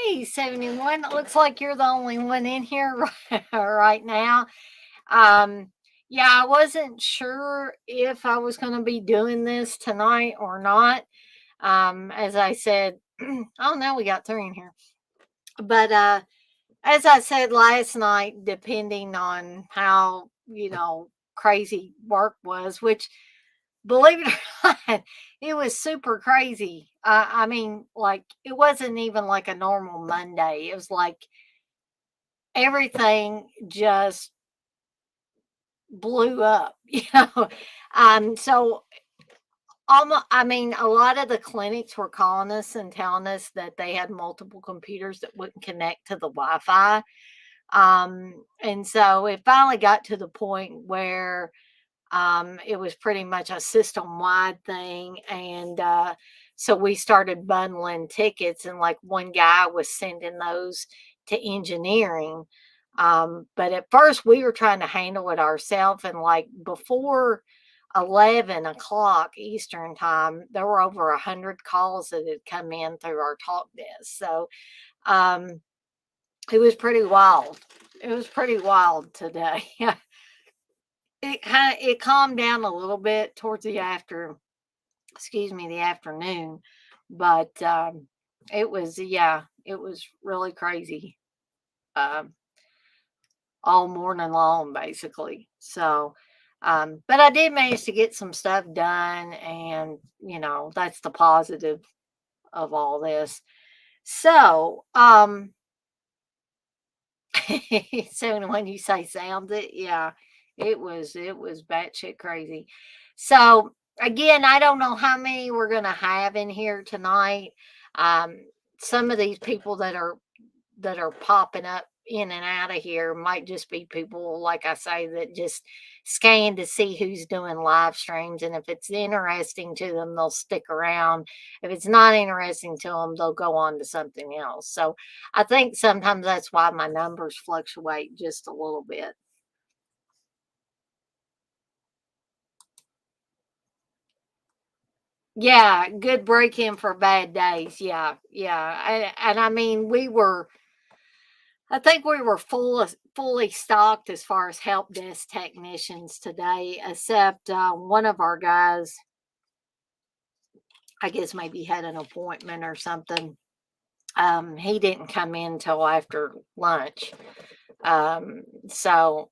Hey, 71. It looks like you're the only one in here right now. Um, yeah, I wasn't sure if I was going to be doing this tonight or not. As I said, oh, now we got three in here. But as I said last night, depending on how, crazy work was, which believe it or not, it was super crazy. I mean, like, it wasn't even like a normal Monday. It was like everything just blew up, So, I mean, a lot of the clinics were calling us and telling us that they had multiple computers that wouldn't connect to the Wi Fi. And so it finally got to the point where it was pretty much a system wide thing. And so we started bundling tickets, and like one guy was sending those to engineering. But at first, we were trying to handle it ourselves. And like before 11 o'clock Eastern time, there were over 100 calls that had come in through our talk desk. So um, it was pretty wild. It was pretty wild today. It calmed down a little bit towards the afternoon, but it was really crazy, um, all morning long, basically. So, but I did manage to get some stuff done, and that's the positive of all this. So, so when you say sounds it, yeah, it was batshit crazy. So again, I don't know how many we're gonna have in here tonight. Um, some of these people that are popping up in and out of here might just be people, like I say, that just scan to see who's doing live streams. And if it's interesting to them, they'll stick around. If it's not interesting to them, they'll go on to something else. So I think sometimes that's why my numbers fluctuate just a little bit. Yeah, good break in for bad days. Yeah, yeah. And I mean, I think we were fully stocked as far as help desk technicians today, except one of our guys, I guess maybe had an appointment or something. He didn't come in till after lunch. So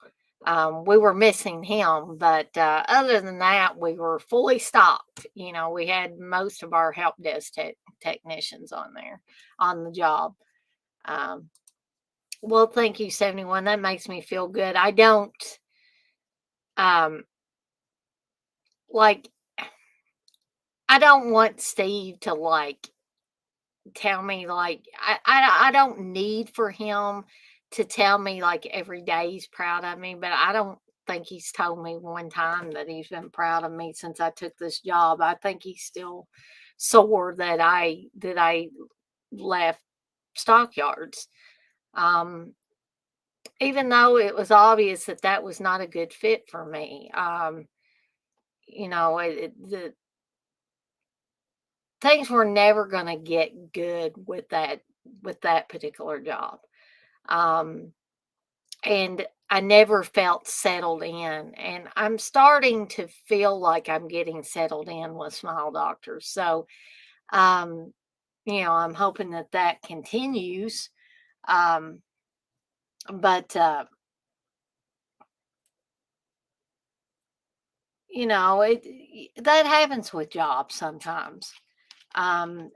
we were missing him, but other than that, we were fully stocked. We had most of our help desk technicians on there on the job. Um, well, thank you, 71. That makes me feel good. I don't um like I don't want Steve to like tell me like I don't need for him to tell me like every day he's proud of me, but I don't think he's told me one time that he's been proud of me since I took this job. I think he's still sore that I left stockyards. Um Even though it was obvious that that was not a good fit for me. The things were never going to get good with that particular job. Um, and I never felt settled in. And I'm starting to feel like I'm getting settled in with Smile Doctors. So, um, I'm hoping that that continues. Um, but that happens with jobs sometimes. And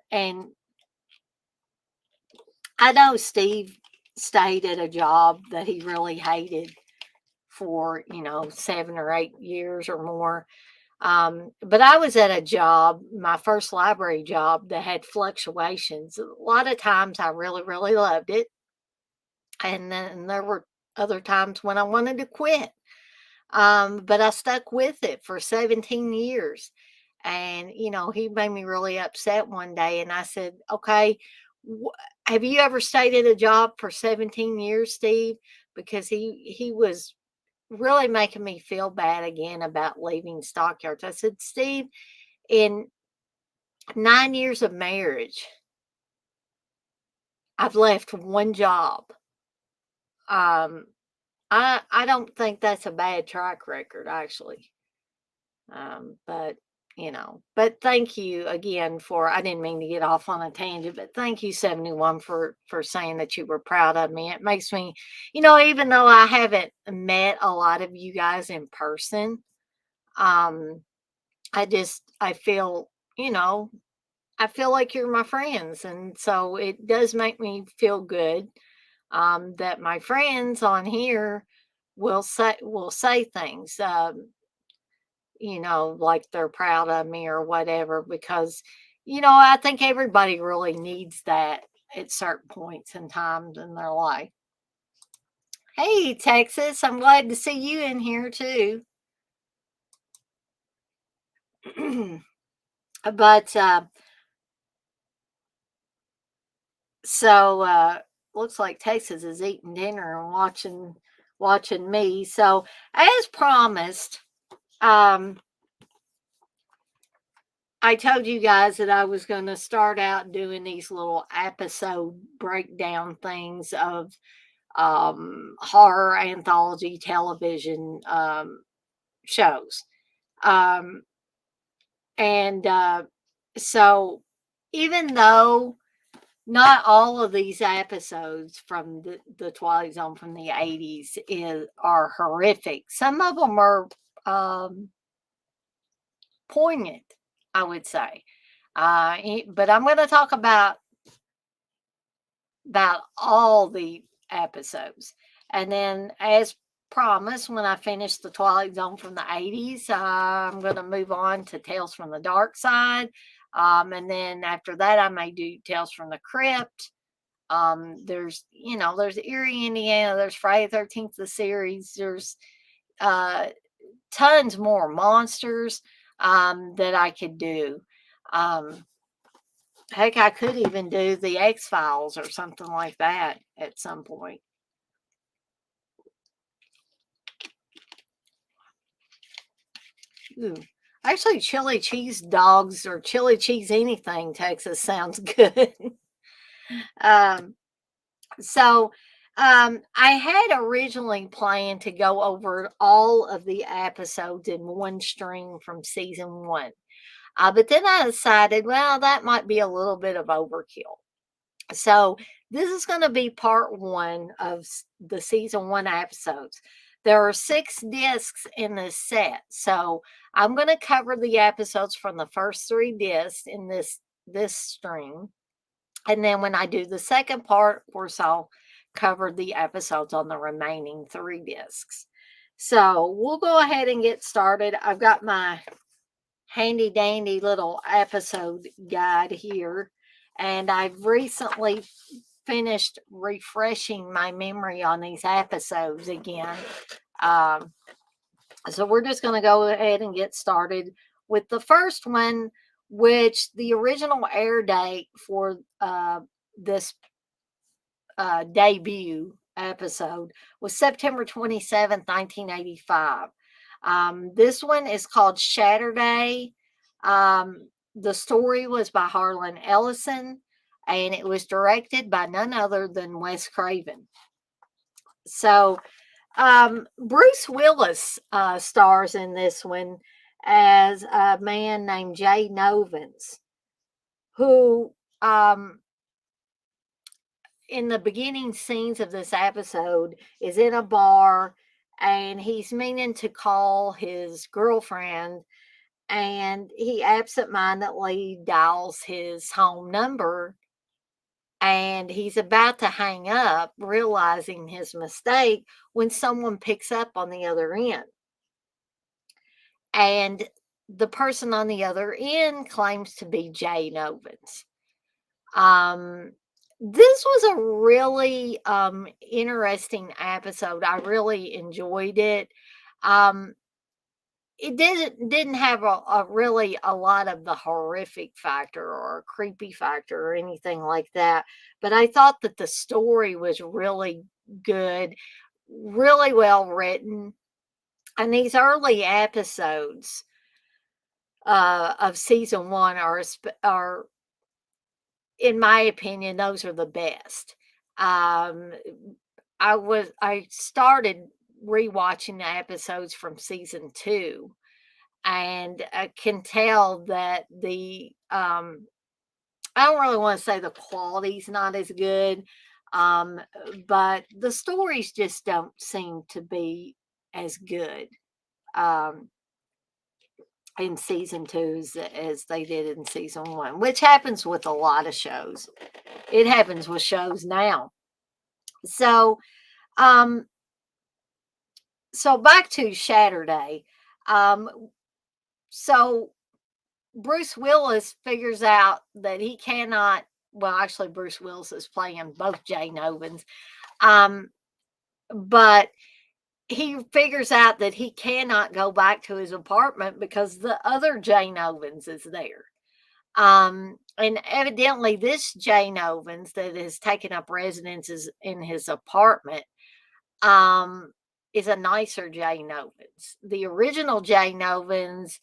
I know Steve stayed at a job that he really hated for, 7 or 8 years or more. But I was at a job, my first library job, that had fluctuations. A lot of times I really, really loved it. And then there were other times when I wanted to quit. But I stuck with it for 17 years. And, he made me really upset one day. And I said, okay, wh- have you ever stayed at a job for 17 years, Steve? Because he was really making me feel bad again about leaving stockyards. I said, Steve, in 9 years of marriage, I've left one job. Um, I don't think that's a bad track record, actually. But but thank you again for, I didn't mean to get off on a tangent, but thank you 71 for saying that you were proud of me. It makes me, even though I haven't met a lot of you guys in person, um, I feel, I feel like you're my friends. And so it does make me feel good, that my friends on here will say things. Like they're proud of me or whatever, because, I think everybody really needs that at certain points in times in their life. Hey, Texas, I'm glad to see you in here too. but so looks like Texas is eating dinner and watching me. So as promised, um I told you guys that I was going to start out doing these little episode breakdown things of horror anthology television shows. Um, and so, even though not all of these episodes from the Twilight Zone from the 80's are horrific, some of them are um, poignant, I would say. But I'm going to talk about all the episodes. And then, as promised, when I finish the Twilight Zone from the 80's, I'm going to move on to Tales from the Dark Side. And then after that, I may do Tales from the Crypt. There's Erie, Indiana. There's Friday the 13th, the series. There's uh, tons more monsters that I could do. Um, Heck, I could even do the X Files or something like that at some point. Ooh. Actually, chili cheese dogs or chili cheese anything, Texas sounds good. um, so I had originally planned to go over all of the episodes in one stream from season one. But then I decided, well, that might be a little bit of overkill. So this is going to be part one of the season one episodes. There are 6 discs in this set, so I'm going to cover the episodes from the first 3 discs in this stream, and then when I do the second part, of course, I'll cover the episodes on the remaining 3 discs. So we'll go ahead and get started. I've got my handy dandy little episode guide here, and I've recently finished refreshing my memory on these episodes again. Um, so we're just going to go ahead and get started with the first one, which the original air date for this debut episode was September 27th, 1985. This one is called Saturday. The story was by Harlan Ellison, and it was directed by none other than Wes Craven. So, Bruce Willis stars in this one as a man named Jay Novins, who, in the beginning scenes of this episode, is in a bar and he's meaning to call his girlfriend, and he absentmindedly dials his home number, and he's about to hang up, realizing his mistake, when someone picks up on the other end. And the person on the other end claims to be Jay Novins. Um, this was a really interesting episode. I really enjoyed it. Um, it didn't have really a lot of the horrific factor or creepy factor or anything like that, but I thought that the story was really good, really well written, and these early episodes of season one are in my opinion, those are the best. Um, I started rewatching the episodes from season 2, and I can tell that I don't really wanna say the quality's not as good, um, but the stories just don't seem to be as good, um, in season 2 as they did in season 1, which happens with a lot of shows. It happens with shows now. So, um, so back to Saturday. Um, so Bruce Willis figures out that he cannot. Well, actually, Bruce Willis is playing both Jane Ovens. Um, but he figures out that he cannot go back to his apartment because the other Jane Ovens is there. And evidently, this Jane Ovens that has taken up residences in his apartment um, is a nicer Jane Ovens. The original Jane Ovens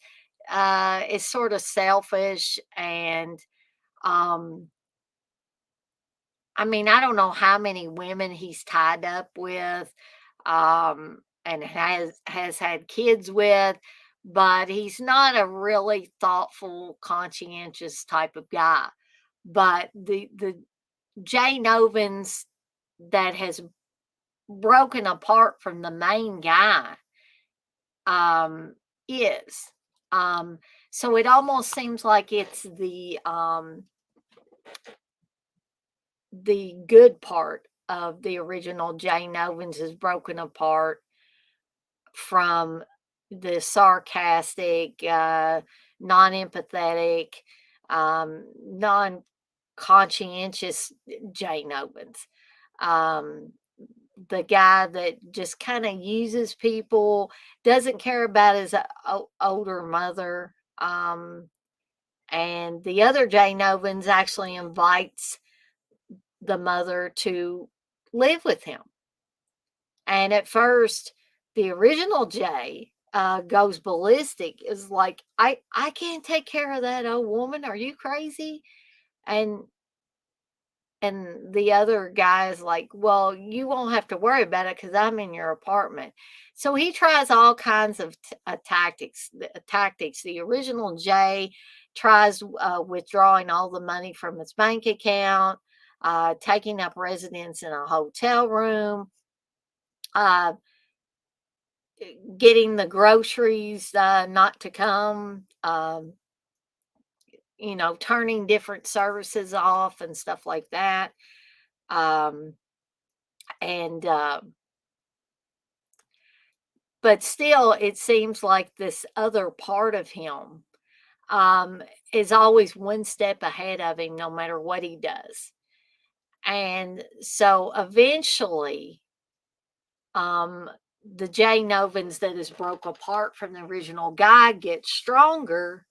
is sort of selfish and um, I mean, I don't know how many women he's tied up with, and has had kids with, but he's not a really thoughtful, conscientious type of guy. But the Jane Ovens that has broken apart from the main guy um, is. Um, so it almost seems like it's the good part of the original Jane Ovens is broken apart from the sarcastic, non-empathetic, non-conscientious Jane Ovens. Um, the guy that just kind of uses people, doesn't care about his older mother. And the other Jane Ovens actually invites the mother to live with him. And at first, the original Jay goes ballistic. Is like, I can't take care of that old woman. Are you crazy? And and the other guy is like, well, you won't have to worry about it because I'm in your apartment. So he tries all kinds of tactics. Tactics. The original Jay tries withdrawing all the money from his bank account, taking up residence in a hotel room, uh, getting the groceries not to come, turning different services off and stuff like that. Um, and But still, it seems like this other part of him um, is always one step ahead of him, no matter what he does. And so eventually, um, the Jane Ovens that is broke apart from the original guy gets stronger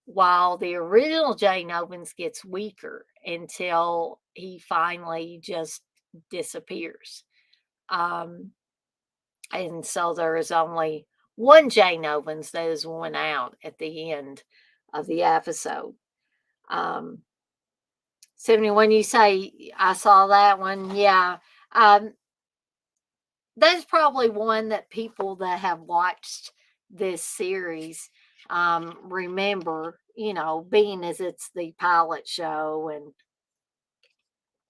while the original Jane Ovens gets weaker until he finally just disappears. Um, and so there is only one Jane Ovens that is won out at the end of the episode. Um, 71, you say, I saw that one. Yeah. Um, that's probably one that people that have watched this series remember, being as it's the pilot show and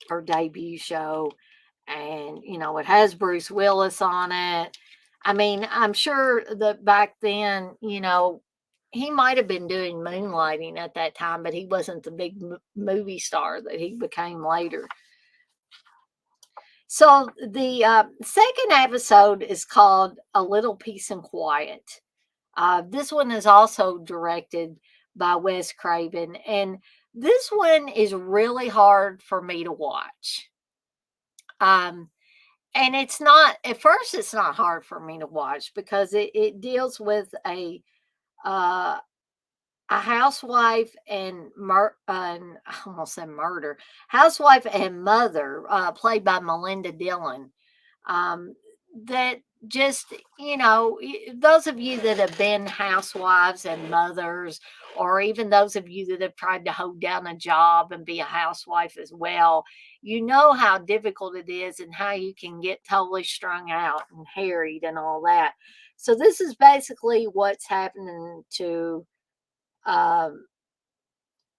her debut show. And, it has Bruce Willis on it. I mean, I'm sure that back then, he might have been doing moonlighting at that time, but he wasn't the big movie star that he became later. So the second episode is called A Little Peace and Quiet. This one is also directed by Wes Craven, and this one is really hard for me to watch. Um, and it's not at first. It's not hard for me to watch because it deals with uh, a housewife and I almost said murder. Housewife and mother, played by Melinda Dillon, um, that just, those of you that have been housewives and mothers, or even those of you that have tried to hold down a job and be a housewife as well, you know how difficult it is and how you can get totally strung out and harried and all that. So this is basically what's happening to um,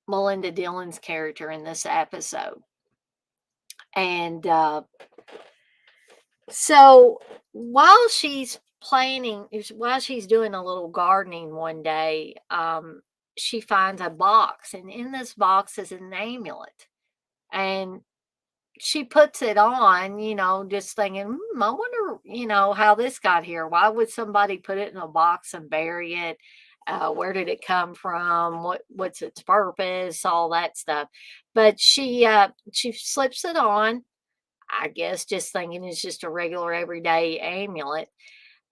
Melinda Dillon's character in this episode. And so while she's doing a little gardening one day, she finds a box, and in this box is an amulet. And she puts it on, just thinking, I wonder, how this got here. Why would somebody put it in a box and bury it? Where did it come from? What's its purpose? All that stuff. But she slips it on, I guess, just thinking it's just a regular everyday amulet.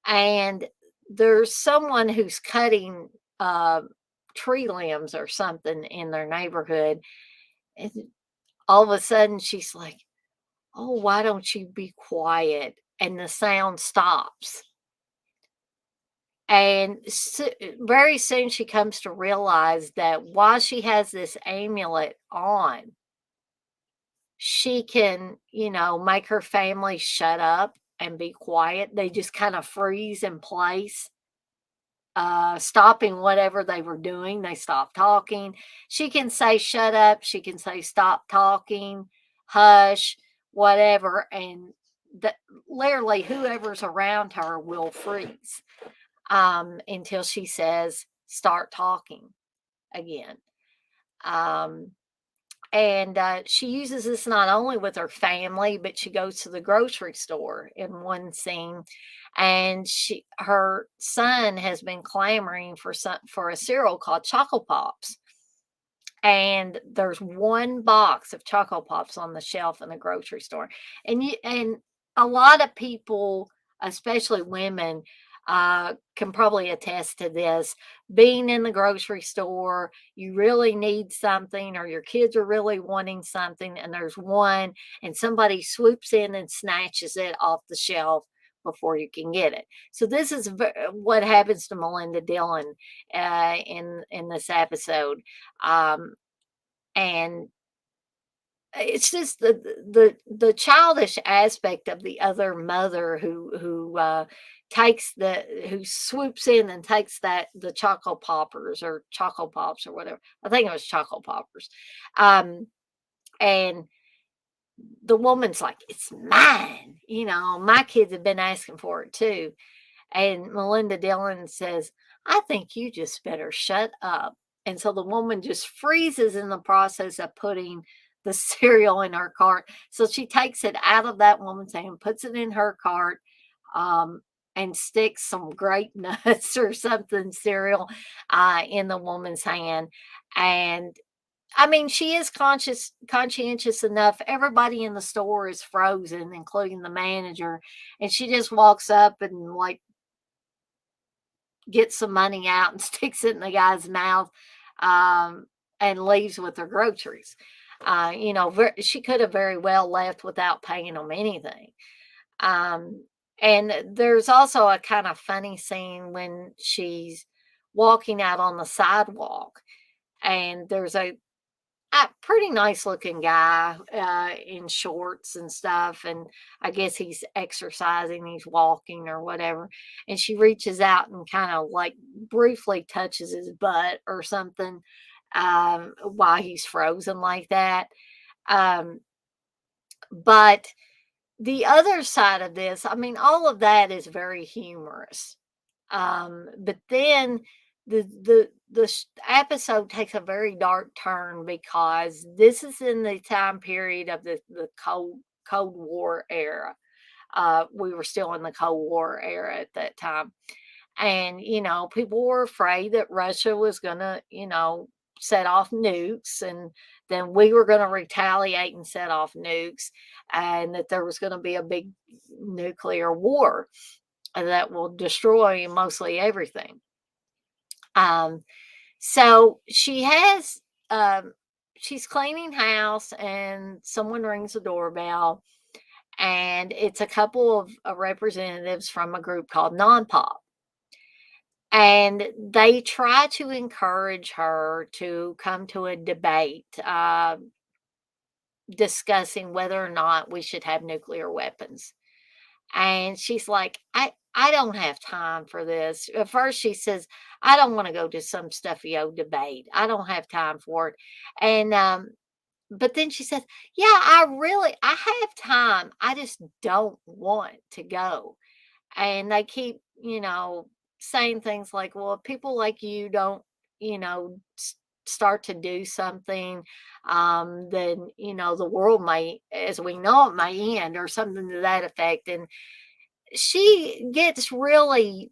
And there's someone who's cutting uh, tree limbs or something in their neighborhood. And all of a sudden, she's like, "Oh, why don't you be quiet?" And the sound stops. And very soon she comes to realize that while she has this amulet on, she can, make her family shut up and be quiet. They just kind of freeze in place, stopping whatever they were doing. They stop talking. She can say, shut up. She can say, stop talking, hush, whatever. And the, literally, whoever's around her will freeze until she says, start talking again. Um, and she uses this not only with her family, but she goes to the grocery store in one scene, and her son has been clamoring for a cereal called Choco Pops, and there's one box of Choco Pops on the shelf in the grocery store, and a lot of people, especially women, can probably attest to this. Being in the grocery store, you really need something, or your kids are really wanting something, and there's one, and somebody swoops in and snatches it off the shelf before you can get it. So this is what happens to Melinda Dillon in this episode. Um, and it's just the childish aspect of the other mother who swoops in and takes the choco poppers or choco pops or whatever. I think it was choco poppers. Um, and the woman's like, it's mine. My kids have been asking for it too. And Melinda Dillon says, I think you just better shut up. And so the woman just freezes in the process of putting the cereal in her cart. So she takes it out of that woman's hand, puts it in her cart, um, and sticks some grape nuts or something cereal in the woman's hand. And I mean, she is conscientious enough. Everybody in the store is frozen, including the manager. And she just walks up and like gets some money out and sticks it in the guy's mouth, um, and leaves with her groceries. She could have very well left without paying them anything. Um, and there's also a kind of funny scene when she's walking out on the sidewalk, and there's a pretty nice looking guy in shorts and stuff. And I guess he's exercising, he's walking or whatever. And she reaches out and kind of like briefly touches his butt or something while he's frozen like that. Um, but the other side of this, I mean, all of that is very humorous. But then the episode takes a very dark turn because this is in the time period of the Cold War era. We were still in the Cold War era at that time, and people were afraid that Russia was gonna set off nukes, and then we were going to retaliate and set off nukes, and that there was going to be a big nuclear war that will destroy mostly everything. Um, so she's cleaning house, and someone rings the doorbell, and it's a couple of representatives from a group called Non-Pop. And they try to encourage her to come to a debate, discussing whether or not we should have nuclear weapons. And she's like, I don't have time for this. At first, she says, I don't want to go to some stuffy old debate. I don't have time for it. And, but then she says, yeah, I have time. I just don't want to go. And they keep, saying things like, well, if people like you don't, start to do something, then, the world may, as we know it, may end, or something to that effect. And she gets really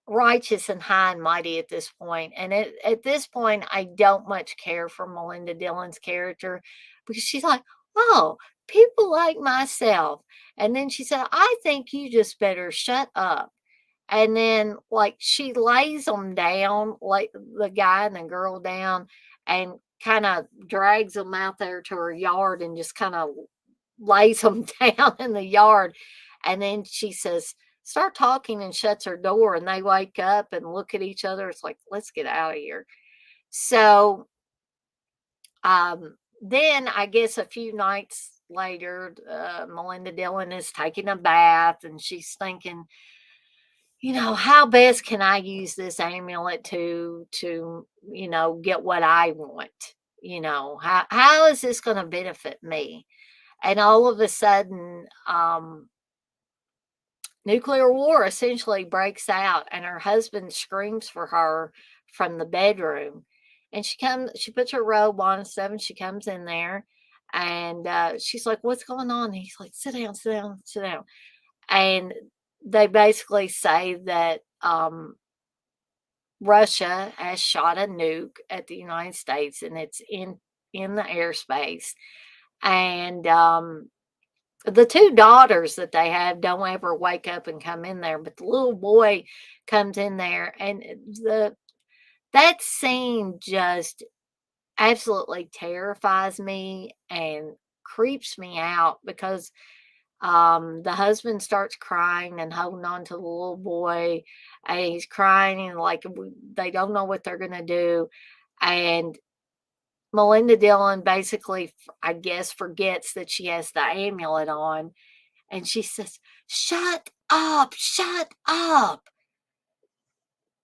righteous and high and mighty at this point. And at this point, I don't much care for Melinda Dillon's character, because she's like, oh, people like myself. And then she said, I think you just better shut up. And then, like, she lays them down, like the guy and the girl down, and kind of drags them out there to her yard and just kind of lays them down in the yard. And then she says, start talking, and shuts her door. And they wake up and look at each other. It's like, let's get out of here. So, then I guess a few nights later, Melinda Dillon is taking a bath, and she's thinking, how best can I use this amulet to get what I want? How is this going to benefit me? And all of a sudden, nuclear war essentially breaks out, and her husband screams for her from the bedroom. And she puts her robe on and stuff, and she comes in there, and she's like, what's going on? And he's like, sit down, sit down, sit down. And they basically say that Russia has shot a nuke at the United States, and it's in the airspace. And the two daughters that they have don't ever wake up and come in there, but the little boy comes in there, and the that scene just absolutely terrifies me and creeps me out, because the husband starts crying and holding on to the little boy, and he's crying, and like they don't know what they're gonna do. And Melinda Dillon basically, I guess, forgets that she has the amulet on, and she says, shut up, shut up.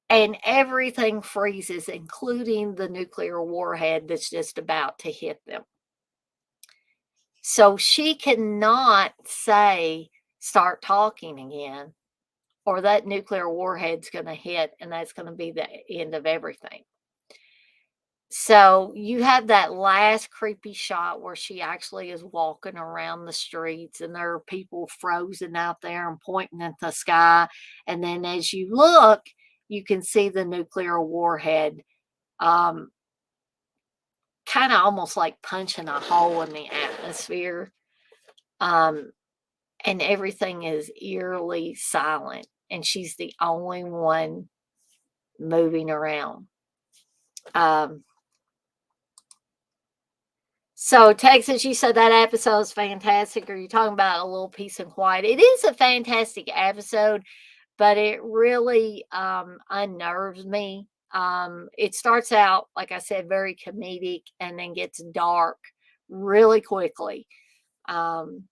And everything freezes, including the nuclear warhead that's just about to hit them. So she cannot say, start talking again, or that nuclear warhead's going to hit, and that's going to be the end of everything. So you have that last creepy shot where she actually is walking around the streets, and there are people frozen out there and pointing at the sky. And then as you look, you can see the nuclear warhead, um, kind of almost like punching a hole in the atmosphere. Um, and everything is eerily silent, and she's the only one moving around. Um, so Texas, you said that episode is fantastic. Are you talking about A Little Peace and Quiet? It is a fantastic episode, but it really unnerves me. It starts out, like I said, very comedic, and then gets dark really quickly. Um,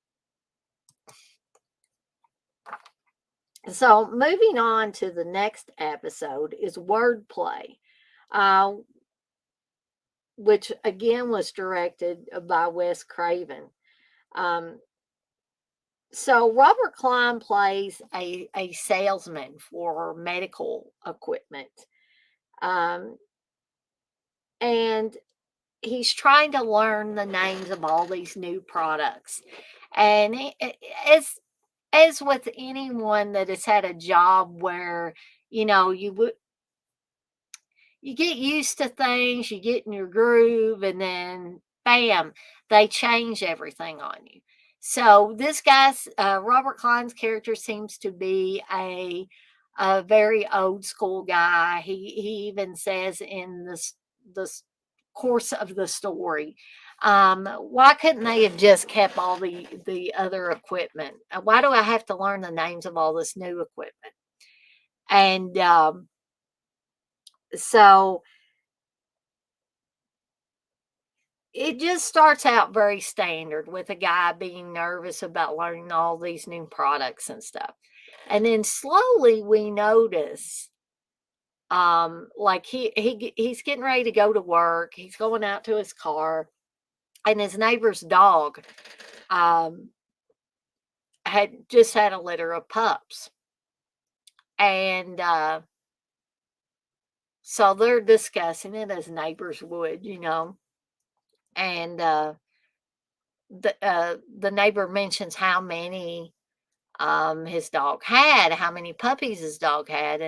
so moving on to the next episode is Wordplay, uh, which again was directed by Wes Craven. Um, so Robert Klein plays a salesman for medical equipment. Um, and he's trying to learn the names of all these new products. And as with anyone that has had a job where, you get used to things, you get in your groove, and then bam, they change everything on you. So this guy's Robert Klein's character seems to be a very old school guy. He even says in this course of the story. Why couldn't they have just kept all the other equipment? Why do I have to learn the names of all this new equipment? And so it just starts out very standard with a guy being nervous about learning all these new products and stuff. And then slowly we notice like he's getting ready to go to work. He's going out to his car, and his neighbor's dog um had just had a litter of pups. And so they're discussing it as neighbors would, and the neighbor mentions how many his dog had, how many puppies his dog had,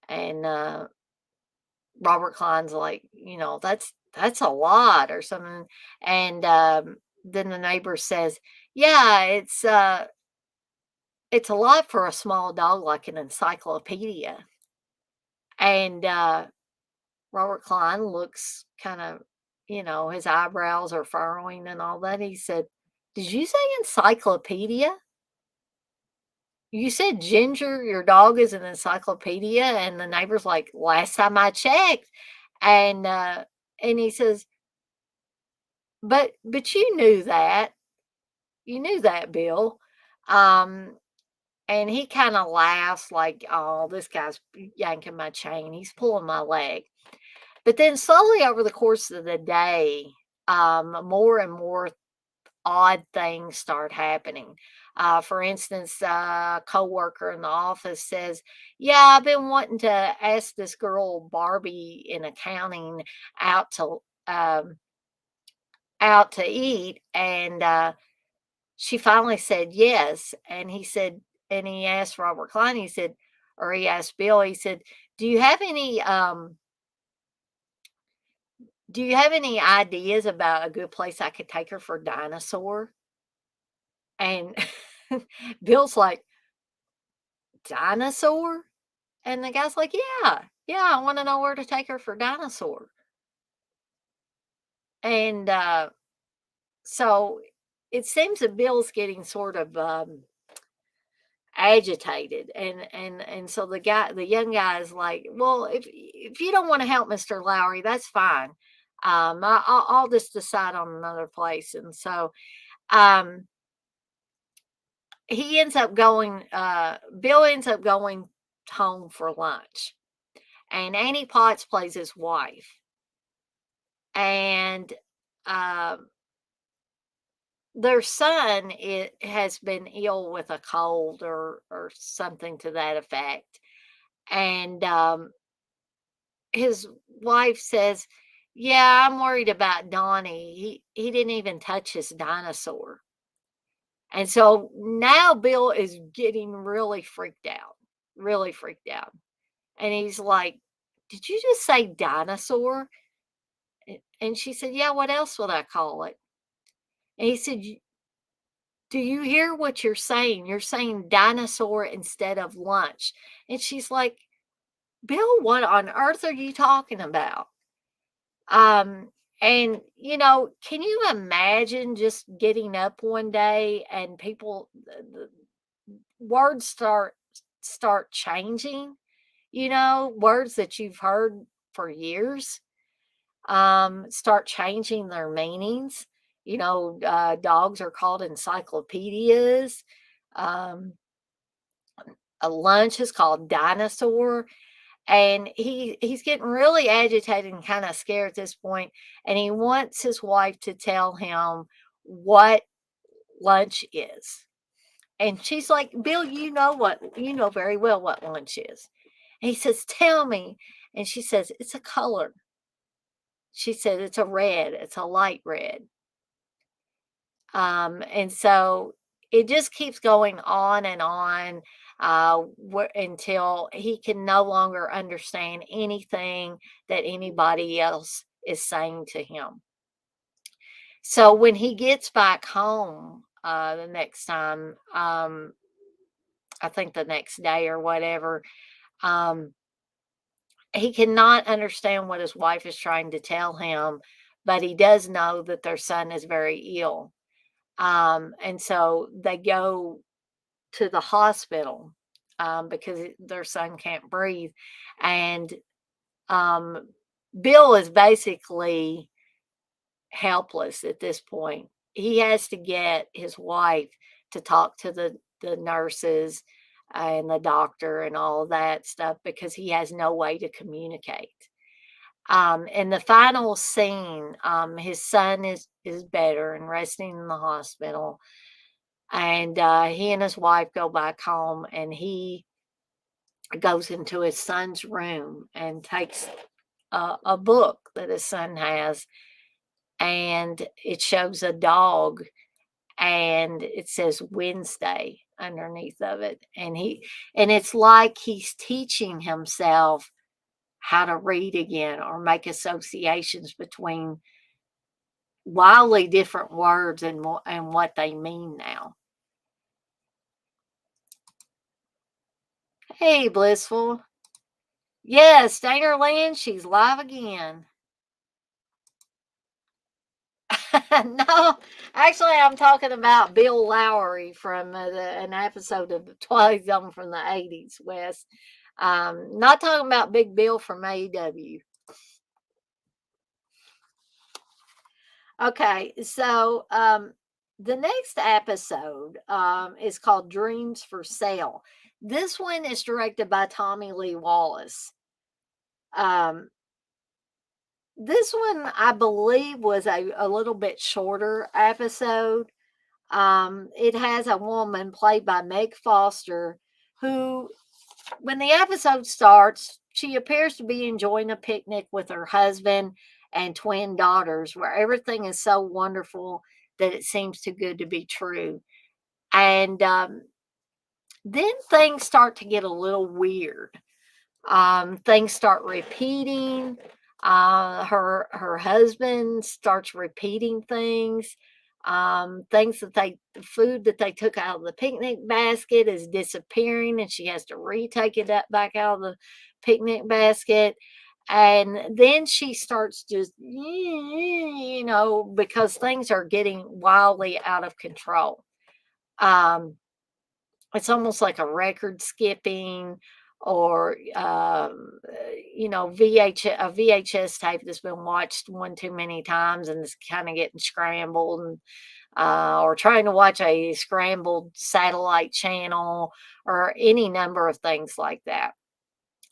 and Robert Klein's like, that's a lot or something. And then the neighbor says, yeah, it's a lot for a small dog like an encyclopedia. And Robert Klein looks kind of, his eyebrows are furrowing and all that. He said, did you say encyclopedia? You said Ginger, your dog is an encyclopedia. And the neighbor's like, last time I checked. And he says, but you knew that. You knew that, Bill. Um, and he kind of laughs like, oh, this guy's yanking my chain. He's pulling my leg. But then slowly over the course of the day, more and more odd things start happening. For instance, a coworker in the office says, "Yeah, I've been wanting to ask this girl Barbie in accounting out to um, out to eat, and she finally said yes." And he asked Robert Klein. He said, or he asked Bill. He said, "Do you have any?" Do you have any ideas about a good place I could take her for dinosaur? And Bill's like, dinosaur? And the guy's like, yeah, yeah, I want to know where to take her for dinosaur. And so it seems that Bill's getting sort of agitated, and so the young guy is like, well, if you don't want to help Mr. Lowry, that's fine. I'll just decide on another place. And so um he ends up going Bill ends up going home for lunch, and Annie Potts plays his wife. And um their son has been ill with a cold or something to that effect. And his wife says, yeah, I'm worried about Donnie. He didn't even touch his dinosaur. And so now Bill is getting really freaked out. And he's like, did you just say dinosaur? And she said, yeah, what else would I call it? And he said, do you hear what you're saying? You're saying dinosaur instead of lunch. And she's like, Bill, what on earth are you talking about? Um, and can you imagine just getting up one day and the words start changing, words that you've heard for years, start changing their meanings. Dogs are called encyclopedias. Um, a lunch is called dinosaur. And he's getting really agitated and kind of scared at this point, and he wants his wife to tell him what lunch is. And she's like, Bill, you know very well what lunch is. And he says, tell me. And she says, it's a color. She said, it's a red, it's a light red. And so it just keeps going on and on, until he can no longer understand anything that anybody else is saying to him. So when he gets back home the next time, I think the next day or whatever, um, he cannot understand what his wife is trying to tell him, but he does know that their son is very ill. And so they go to the hospital because their son can't breathe. And um, Bill is basically helpless at this point. He has to get his wife to talk to the nurses and the doctor and all that stuff because he has no way to communicate. In the final scene, his son is better and resting in the hospital, and he and his wife go back home, and he goes into his son's room and takes a book that his son has, and it shows a dog, and it says Wednesday underneath of it, and it's like he's teaching himself how to read again or make associations between wildly different words and what they mean now. Hey, Blissful. Yes, Stainer Land, she's live again. No, actually, I'm talking about Bill Lowry from an episode of the Twilight Zone from the 80's, Wes. Not talking about Big Bill from AEW. Okay, so the next episode is called Dreams for Sale. This one is directed by Tommy Lee Wallace. Um, this one, I believe, was a little bit shorter episode. It has a woman played by Meg Foster who, when the episode starts, she appears to be enjoying a picnic with her husband and twin daughters where everything is so wonderful that it seems too good to be true. And then things start to get a little weird. Things start repeating. Her husband starts repeating things. Things that the food that they took out of the picnic basket is disappearing, and she has to retake it back out of the picnic basket. And then she starts just, because things are getting wildly out of control. Um, it's almost like a record skipping or a VHS tape that's been watched one too many times and it's kind of getting scrambled, and or trying to watch a scrambled satellite channel or any number of things like that.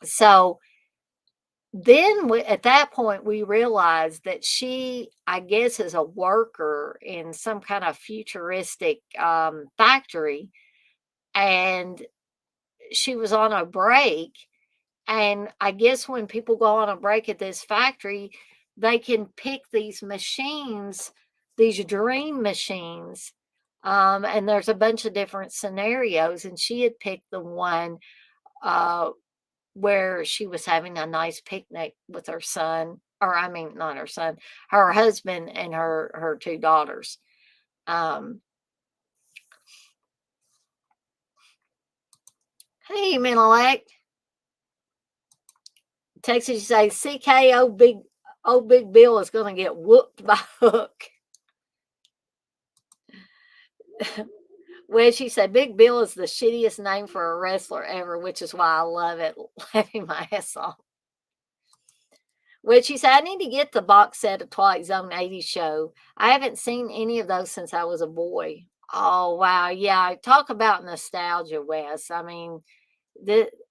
So then at that point we realized that she, I guess, is a worker in some kind of futuristic factory, and she was on a break. And I guess when people go on a break at this factory, they can pick these machines, these dream machines. And there's a bunch of different scenarios. And she had picked the one uh, where she was having a nice picnic with her son, or I mean, not her son, her husband and her two daughters. Um, hey, Menelec. Texas, you say CKO Big Bill is going to get whooped by Hook. Well, she said Big Bill is the shittiest name for a wrestler ever, which is why I love it. Laughing my ass off. Well, she said, I need to get the box set of Twilight Zone 80 show. I haven't seen any of those since I was a boy. Oh, wow. Yeah. Talk about nostalgia, Wes. I mean,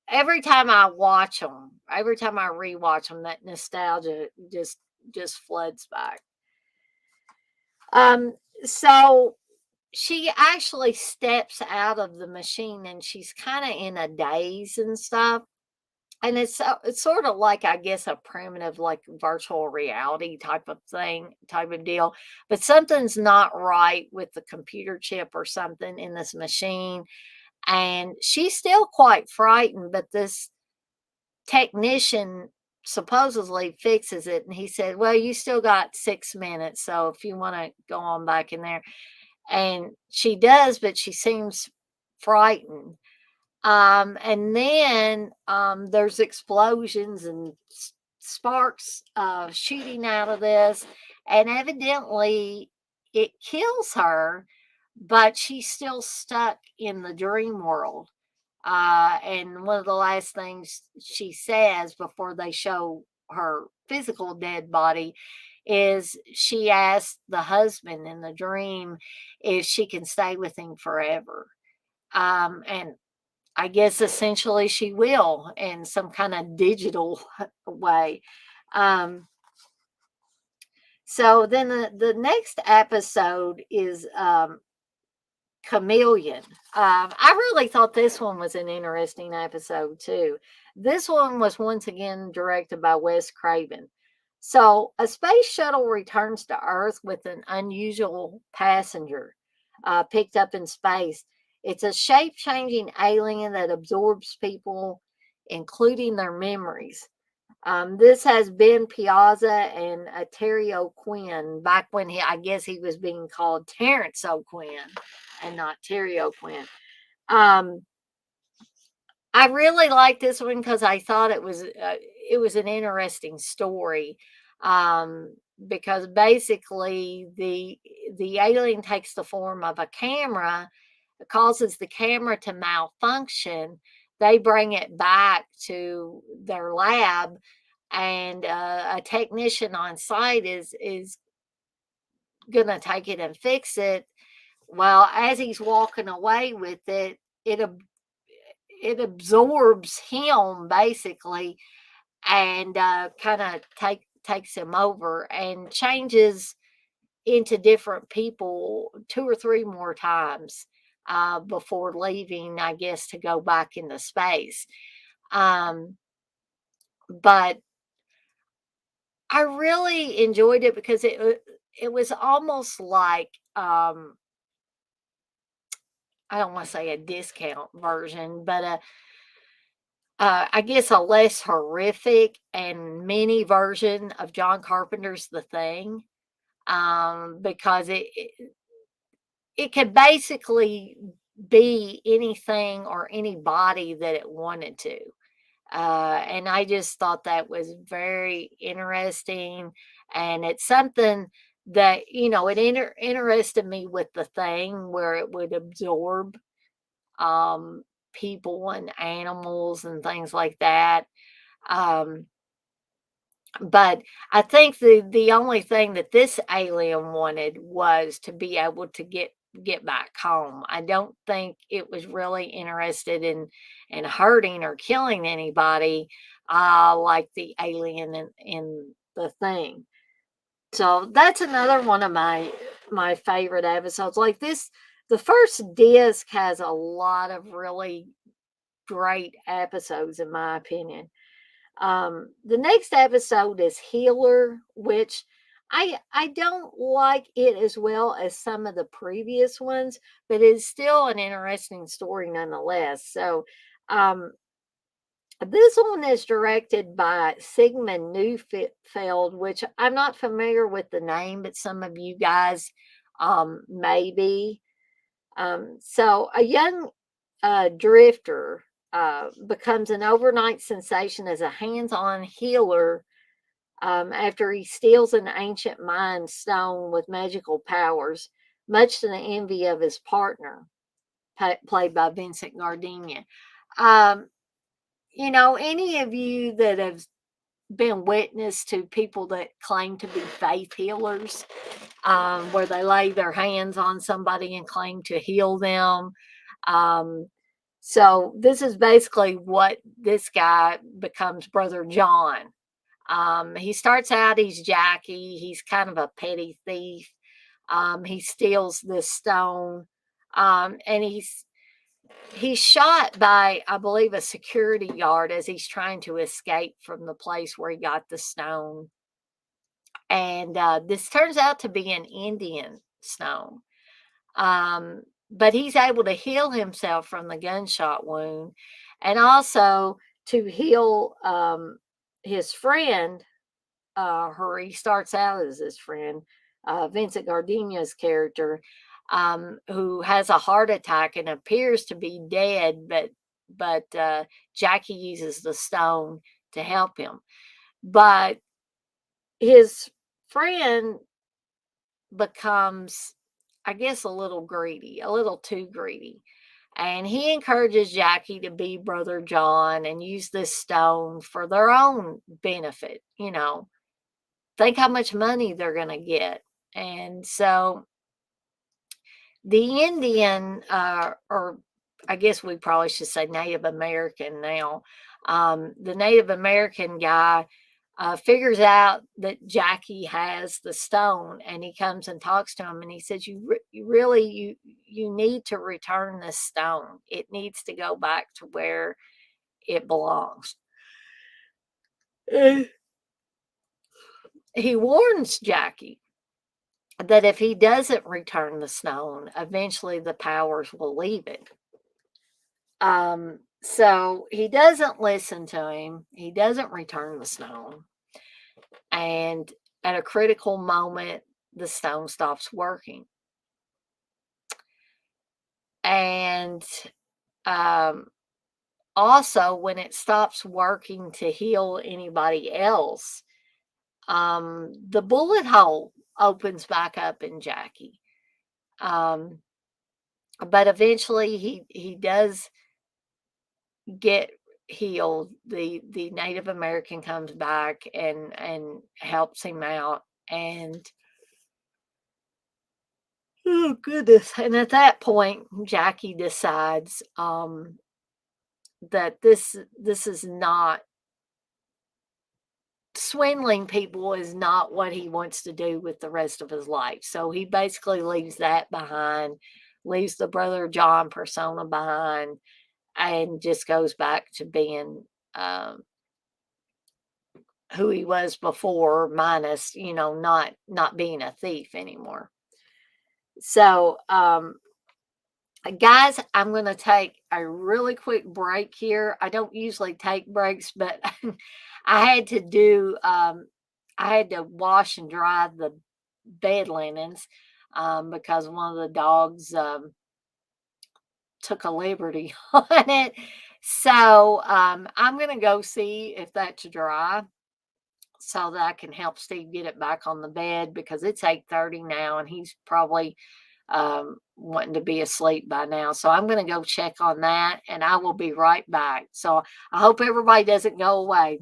every time I watch them, every time I rewatch them, that nostalgia just floods back. Um, so she actually steps out of the machine and she's kind of in a daze and stuff. And it's sort of like, I guess, a primitive, like virtual reality type of thing, type of deal. But something's not right with the computer chip or something in this machine. And she's still quite frightened, but this technician supposedly fixes it. And he said, well, you still got 6 minutes. So if you want to go on back in there. And she does, but she seems frightened. And then there's explosions and sparks shooting out of this, and evidently it kills her, but she's still stuck in the dream world. And one of the last things she says before they show her physical dead body is she asks the husband in the dream if she can stay with him forever. And I guess essentially she will in some kind of digital way. Um, so then the next episode is Chameleon. I really thought this one was an interesting episode too. This one was once again directed by Wes Craven. So a space shuttle returns to Earth with an unusual passenger picked up in space. It's a shape changing alien that absorbs people, including their memories. This has Ben Piazza and Terry O'Quinn back when I guess he was being called Terrence O'Quinn and not Terry O'Quinn. Um, I really liked this one because I thought it was an interesting story. Um, because basically the alien takes the form of a camera, causes the camera to malfunction. They bring it back to their lab, and a technician on site is gonna take it and fix it. Well, as he's walking away with it, it it absorbs him basically, and kind of takes him over and changes into different people two or three more times before leaving, I guess, to go back into space. Um, but I really enjoyed it because it was almost like I don't want to say a discount version, but I guess a less horrific and mini version of John Carpenter's The Thing, because it could basically be anything or anybody that it wanted to. And I just thought that was very interesting. And it's something that, it interested me with The Thing where it would absorb um, people and animals and things like that. Um, but I think the only thing that this alien wanted was to be able to get back home. I don't think it was really interested in hurting or killing anybody like the alien in The Thing. So that's another one of my favorite episodes. Like this, the first disc has a lot of really great episodes, in my opinion. The next episode is Healer, which I don't like it as well as some of the previous ones, but it's still an interesting story nonetheless. So, um, this one is directed by Sigmund Neufeld, which I'm not familiar with the name, but some of you guys may be. So, a young drifter becomes an overnight sensation as a hands on healer after he steals an ancient mind stone with magical powers, much to the envy of his partner, played by Vincent Gardenia. Um, any of you that have been witness to people that claim to be faith healers, where they lay their hands on somebody and claim to heal them. Um, so this is basically what this guy becomes Brother John. He starts out, he's Jackie, he's kind of a petty thief. He steals this stone, and he's shot by, I believe, a security guard as he's trying to escape from the place where he got the stone. And this turns out to be an Indian stone. But he's able to heal himself from the gunshot wound and also to heal his friend. He starts out as his friend, Vincent Gardenia's character, who has a heart attack and appears to be dead, but but Jackie uses the stone to help him. But his friend becomes, I guess, a little greedy, a little too greedy. And he encourages Jackie to be Brother John and use this stone for their own benefit. Think how much money they're going to get. And so the Indian, or I guess we probably should say Native American now, the Native American guy figures out that Jackie has the stone, and he comes and talks to him, and he says, you really, you need to return this stone. It needs to go back to where it belongs." He warns Jackie that if he doesn't return the stone, eventually the powers will leave it. So he doesn't listen to him. He doesn't return the stone. And at a critical moment, the stone stops working. And um, also, when it stops working to heal anybody else, the bullet hole opens back up in Jackie. But eventually, he does get healed. The Native American comes back and helps him out, and oh goodness. And at that point, Jackie decides that this is not, swindling people is not what he wants to do with the rest of his life. So he basically leaves that behind, leaves the Brother John persona behind, and just goes back to being um, who he was before, minus, not being a thief anymore. So, guys, I'm going to take a really quick break here. I don't usually take breaks, but I had to do, I had to wash and dry the bed linens because one of the dogs took a liberty on it. So I'm going to go see if that's dry so that I can help Steve get it back on the bed, because it's 8:30 now and he's probably wanting to be asleep by now. So I'm going to go check on that, and I will be right back. So I hope everybody doesn't go away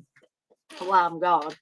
while I'm gone.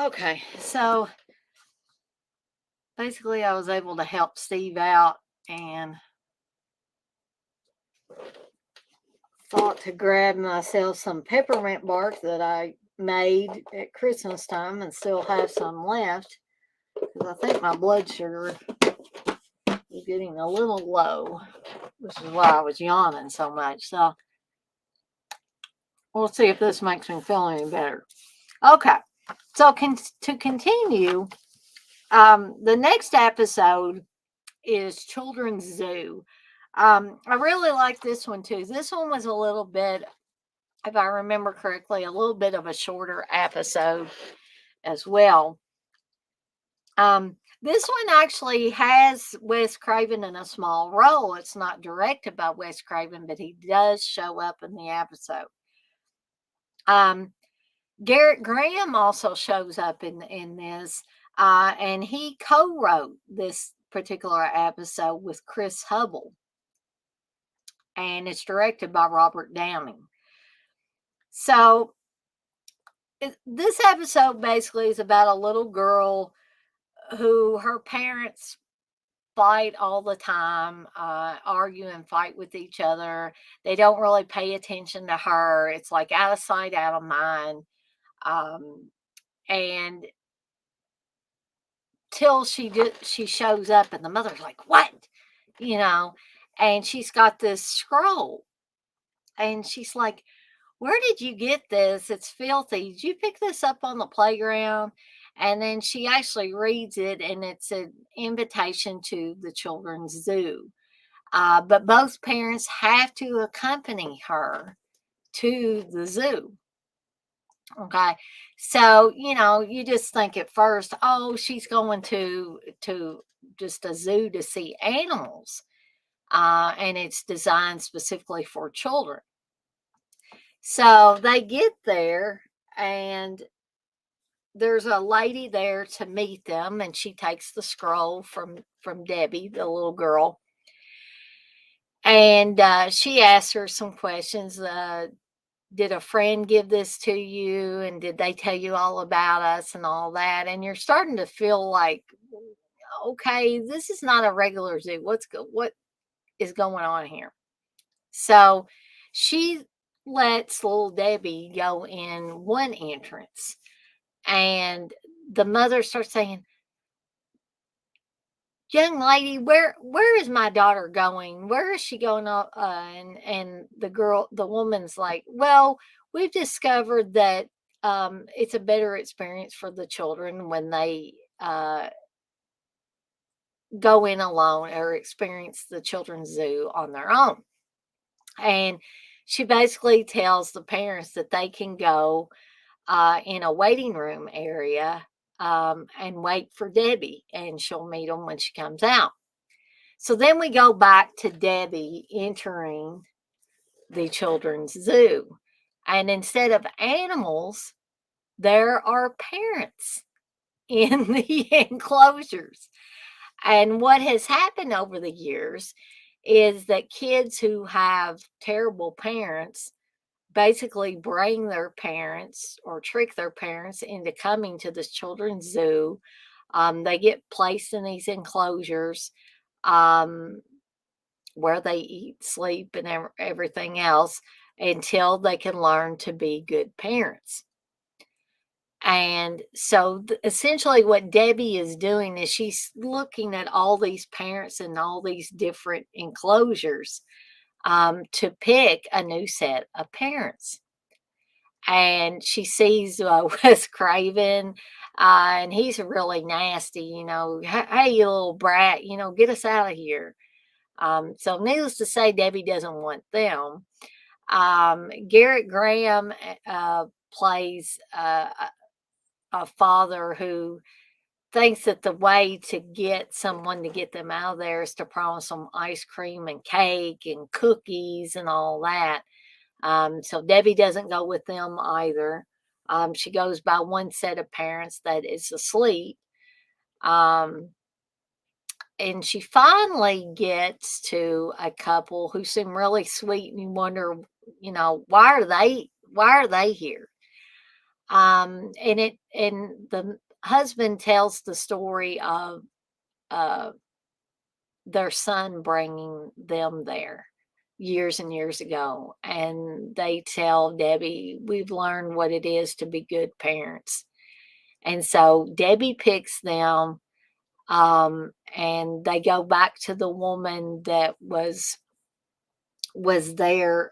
Okay, so basically, I was able to help Steve out and thought to grab myself some peppermint bark that I made at Christmas time and still have some left because I think my blood sugar is getting a little low, which is why I was yawning so much. So we'll see if this makes me feel any better. Okay, so to continue, the next episode is Children's Zoo. I really like this one too. This one was a little bit, if I remember correctly, a little bit of a shorter episode as well. This one actually has Wes Craven in a small role. It's not directed by Wes Craven, but he does show up in the episode. Garrett Graham also shows up in this, and he co-wrote this particular episode with Chris Hubble, and it's directed by Robert Downing. So this episode basically is about a little girl who her parents fight all the time, argue and fight with each other. They don't really pay attention to her. It's like out of sight, out of mind. And till she shows up, and the mother's like, "What?" You know, and she's got this scroll, and she's like, "Where did you get this? It's filthy. Did you pick this up on the playground?" And then she actually reads it, and it's an invitation to the children's zoo. But both parents have to accompany her to the zoo. Okay. So, you just think at first, oh, she's going to just a zoo to see animals. And it's designed specifically for children. So they get there, and there's a lady there to meet them, and she takes the scroll from Debbie, the little girl, and she asks her some questions. Did a friend give this to you, and did they tell you all about us and all that? And you're starting to feel like, okay, this is not a regular zoo. What is going on here? So she lets little Debbie go in one entrance, and the mother starts saying, "Young lady, where is my daughter going? Where is she going?" And the woman's like, "Well, we've discovered that it's a better experience for the children when they go in alone or experience the children's zoo on their own." And she basically tells the parents that they can go in a waiting room area and wait for Debbie, and she'll meet them when she comes out. So then we go back to Debbie entering the children's zoo. And instead of animals, there are parents in the enclosures. And what has happened over the years is that kids who have terrible parents basically bring their parents or trick their parents into coming to this children's zoo. They get placed in these enclosures um, where they eat, sleep, and everything else until they can learn to be good parents. And so, essentially, what Debbie is doing is she's looking at all these parents in all these different enclosures to pick a new set of parents. And she sees Wes Craven, and he's really nasty, "Hey, you little brat, get us out of here." So, needless to say, Debbie doesn't want them. Garrett Graham plays a father who thinks that the way to get someone to get them out of there is to promise them ice cream and cake and cookies and all that. So Debbie doesn't go with them either. She goes by one set of parents that is asleep. Um, and she finally gets to a couple who seem really sweet, and you wonder, why are they here? And the husband tells the story of uh, their son bringing them there years and years ago, and they tell Debbie, "We've learned what it is to be good parents." And so Debbie picks them, and they go back to the woman that was there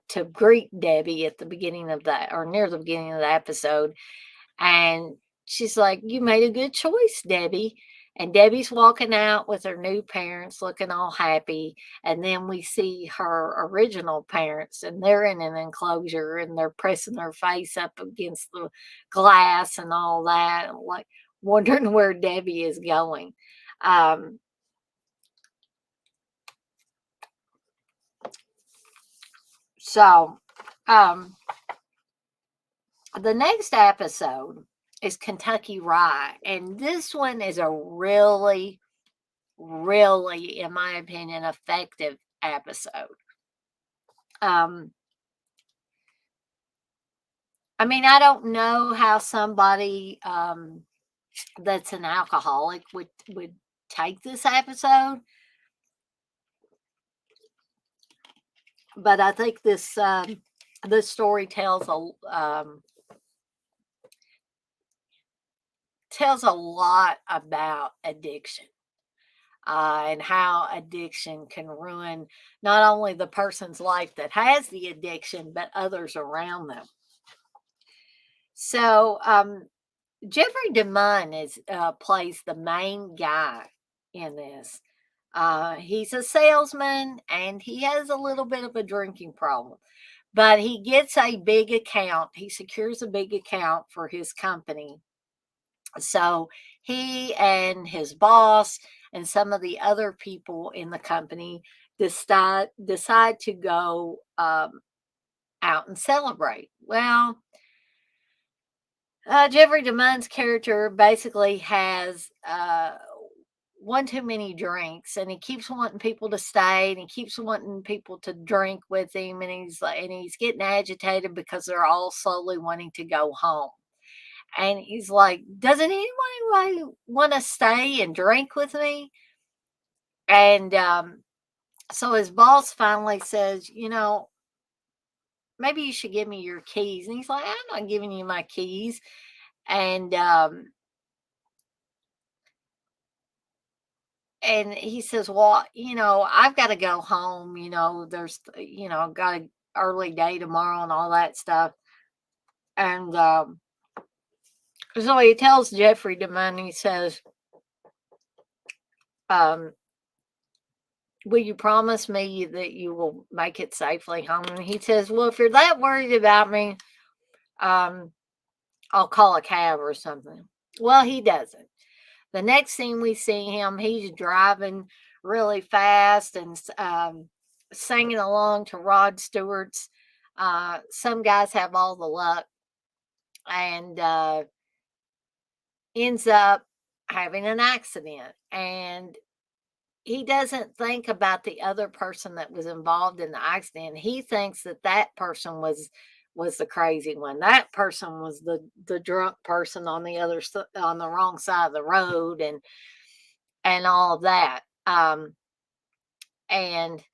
to greet Debbie at the beginning of that, or near the beginning of the episode. And she's like, "You made a good choice, Debbie." And Debbie's walking out with her new parents looking all happy. And then we see her original parents, and they're in an enclosure and they're pressing their face up against the glass and all that, like wondering where Debbie is going. Um, so, um, the next episode is Kentucky Rye. And this one is a really, really, in my opinion, effective episode. Um, I mean, I don't know how somebody that's an alcoholic would take this episode, but I think this story tells a lot about addiction. And how addiction can ruin not only the person's life that has the addiction, but others around them. So, Jeffrey DeMunn plays the main guy in this. He's a salesman and he has a little bit of a drinking problem, but he gets a big account. He secures a big account for his company. So he and his boss and some of the other people in the company decide to go out and celebrate. Well, Jeffrey DeMunn's character basically has one too many drinks, and he keeps wanting people to stay, and he keeps wanting people to drink with him, and he's getting agitated because they're all slowly wanting to go home. And he's like, "Doesn't anyone want to stay and drink with me?" And so his boss finally says, "Maybe you should give me your keys." And he's like, "I'm not giving you my keys." And and he says, "Well, I've got to go home. There's, got an early day tomorrow and all that stuff." And so he tells Jeffrey DeMunn, he says, um, "Will you promise me that you will make it safely home?" And he says, "Well, if you're that worried about me, um, I'll call a cab or something." Well, he doesn't. The next thing we see him, he's driving really fast and singing along to Rod Stewart's "Some Guys Have All the Luck," and ends up having an accident. And he doesn't think about the other person that was involved in the accident. He thinks that person was the crazy one. That person was the drunk person on on the wrong side of the road, and all of that. And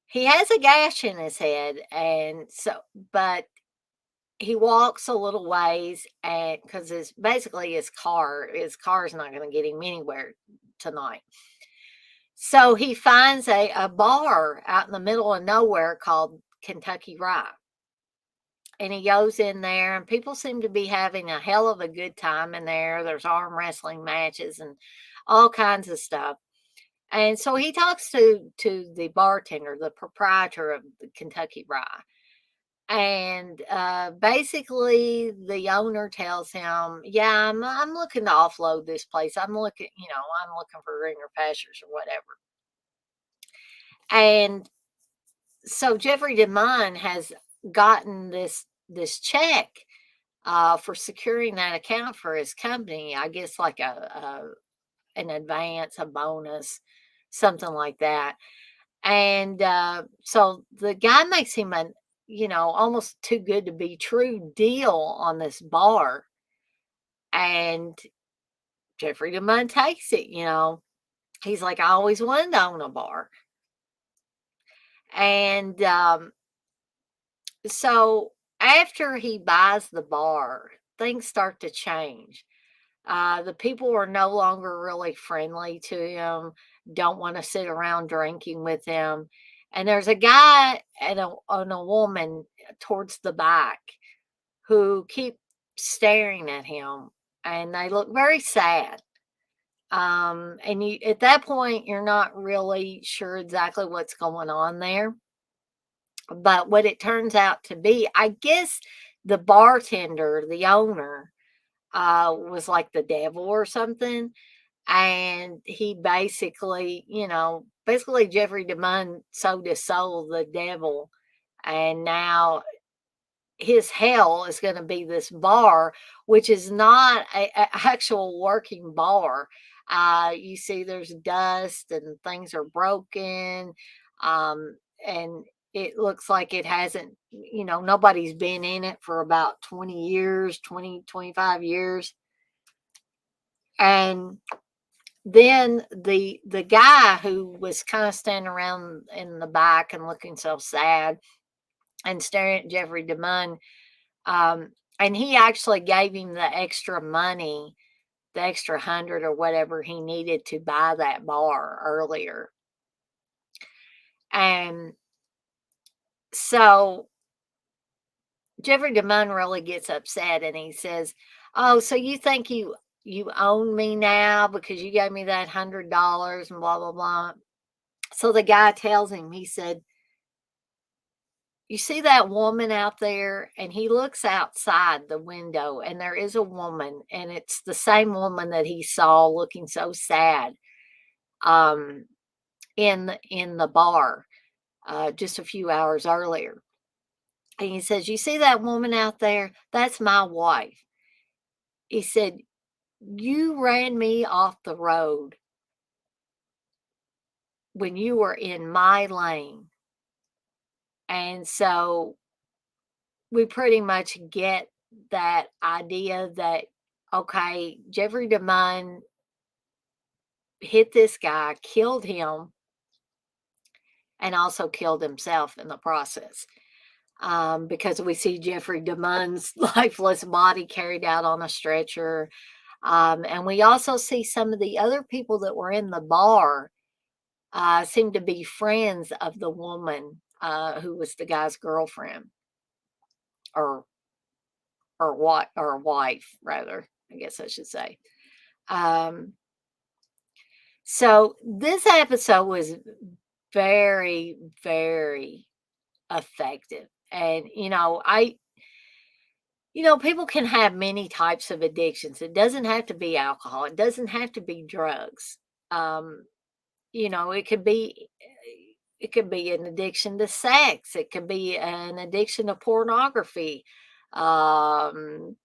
he has a gash in his head, and so but he walks a little ways, and because his car's not going to get him anywhere tonight. So he finds a bar out in the middle of nowhere called Kentucky Rye. And he goes in there, and people seem to be having a hell of a good time in there. There's arm wrestling matches and all kinds of stuff. And so he talks to the bartender, the proprietor of the Kentucky Rye. And basically, the owner tells him, "Yeah, I'm looking to offload this place. I'm looking for greener pastures or whatever." And so Jeffrey DeMunn has gotten this check for securing that account for his company. I guess like an advance, a bonus, something like that. And so the guy makes him almost too good to be true deal on this bar. And Jeffrey DeMunn takes it. He's like, I always wanted to own a bar. And so after he buys the bar, things start to change. The people are no longer really friendly to him, don't want to sit around drinking with him. And there's a guy and a woman towards the back who keep staring at him, and they look very sad. And at that point, you're not really sure exactly what's going on there. But what it turns out to be, I guess the bartender, the owner, was like the devil or something. And he basically Jeffrey DeMunn sold his soul to the devil. And now his hell is going to be this bar, which is not a actual working bar. You see, there's dust and things are broken, and it looks like it hasn't. Nobody's been in it for about 20 years, 25 years, and then the guy who was kind of standing around in the back and looking so sad and staring at Jeffrey DeMunn. And he actually gave him the extra money, the extra 100 or whatever he needed to buy that bar earlier. And so Jeffrey DeMunn really gets upset, and he says, "Oh, so you think you own me now because you gave me that $100 and blah blah blah." So the guy tells him, he said, "You see that woman out there?" And he looks outside the window, and there is a woman, and it's the same woman that he saw looking so sad, um, in the bar, just a few hours earlier. And he says, "You see that woman out there? That's my wife." He said, "You ran me off the road when you were in my lane." And so we pretty much get that idea that, okay, Jeffrey DeMunn hit this guy, killed him, and also killed himself in the process. Because we see Jeffrey DeMunn's lifeless body carried out on a stretcher. And we also see some of the other people that were in the bar seem to be friends of the woman who was the guy's girlfriend, or what, or wife rather, I guess I should say. Um, so this episode was very, very effective. And people can have many types of addictions. It doesn't have to be alcohol. It doesn't have to be drugs. Um, it could be an addiction to sex. It could be an addiction to pornography, um,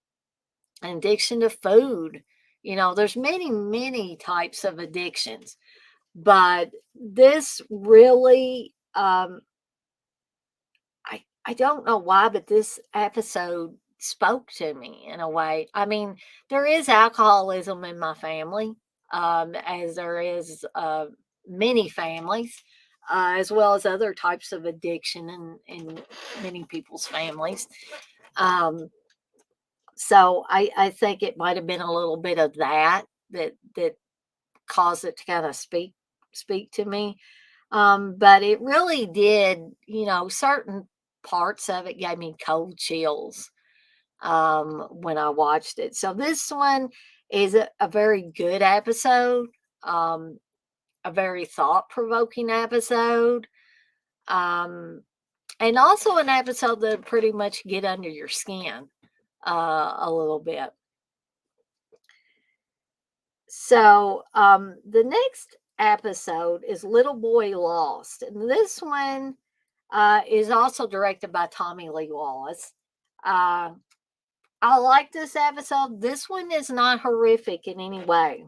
an addiction to food. There's many, many types of addictions, but this really, I don't know why, but this episode spoke to me in a way. I mean, there is alcoholism in my family, as there is many families, as well as other types of addiction in many people's families. Um, so I think it might have been a little bit of that caused it to kind of speak to me. But it really did, certain parts of it gave me cold chills when I watched it. So this one is a very good episode, um, a very thought provoking episode, um, and also an episode that pretty much get under your skin a little bit. So the next episode is Little Boy Lost. And this one is also directed by Tommy Lee Wallace. Uh, I like this episode. This one is not horrific in any way.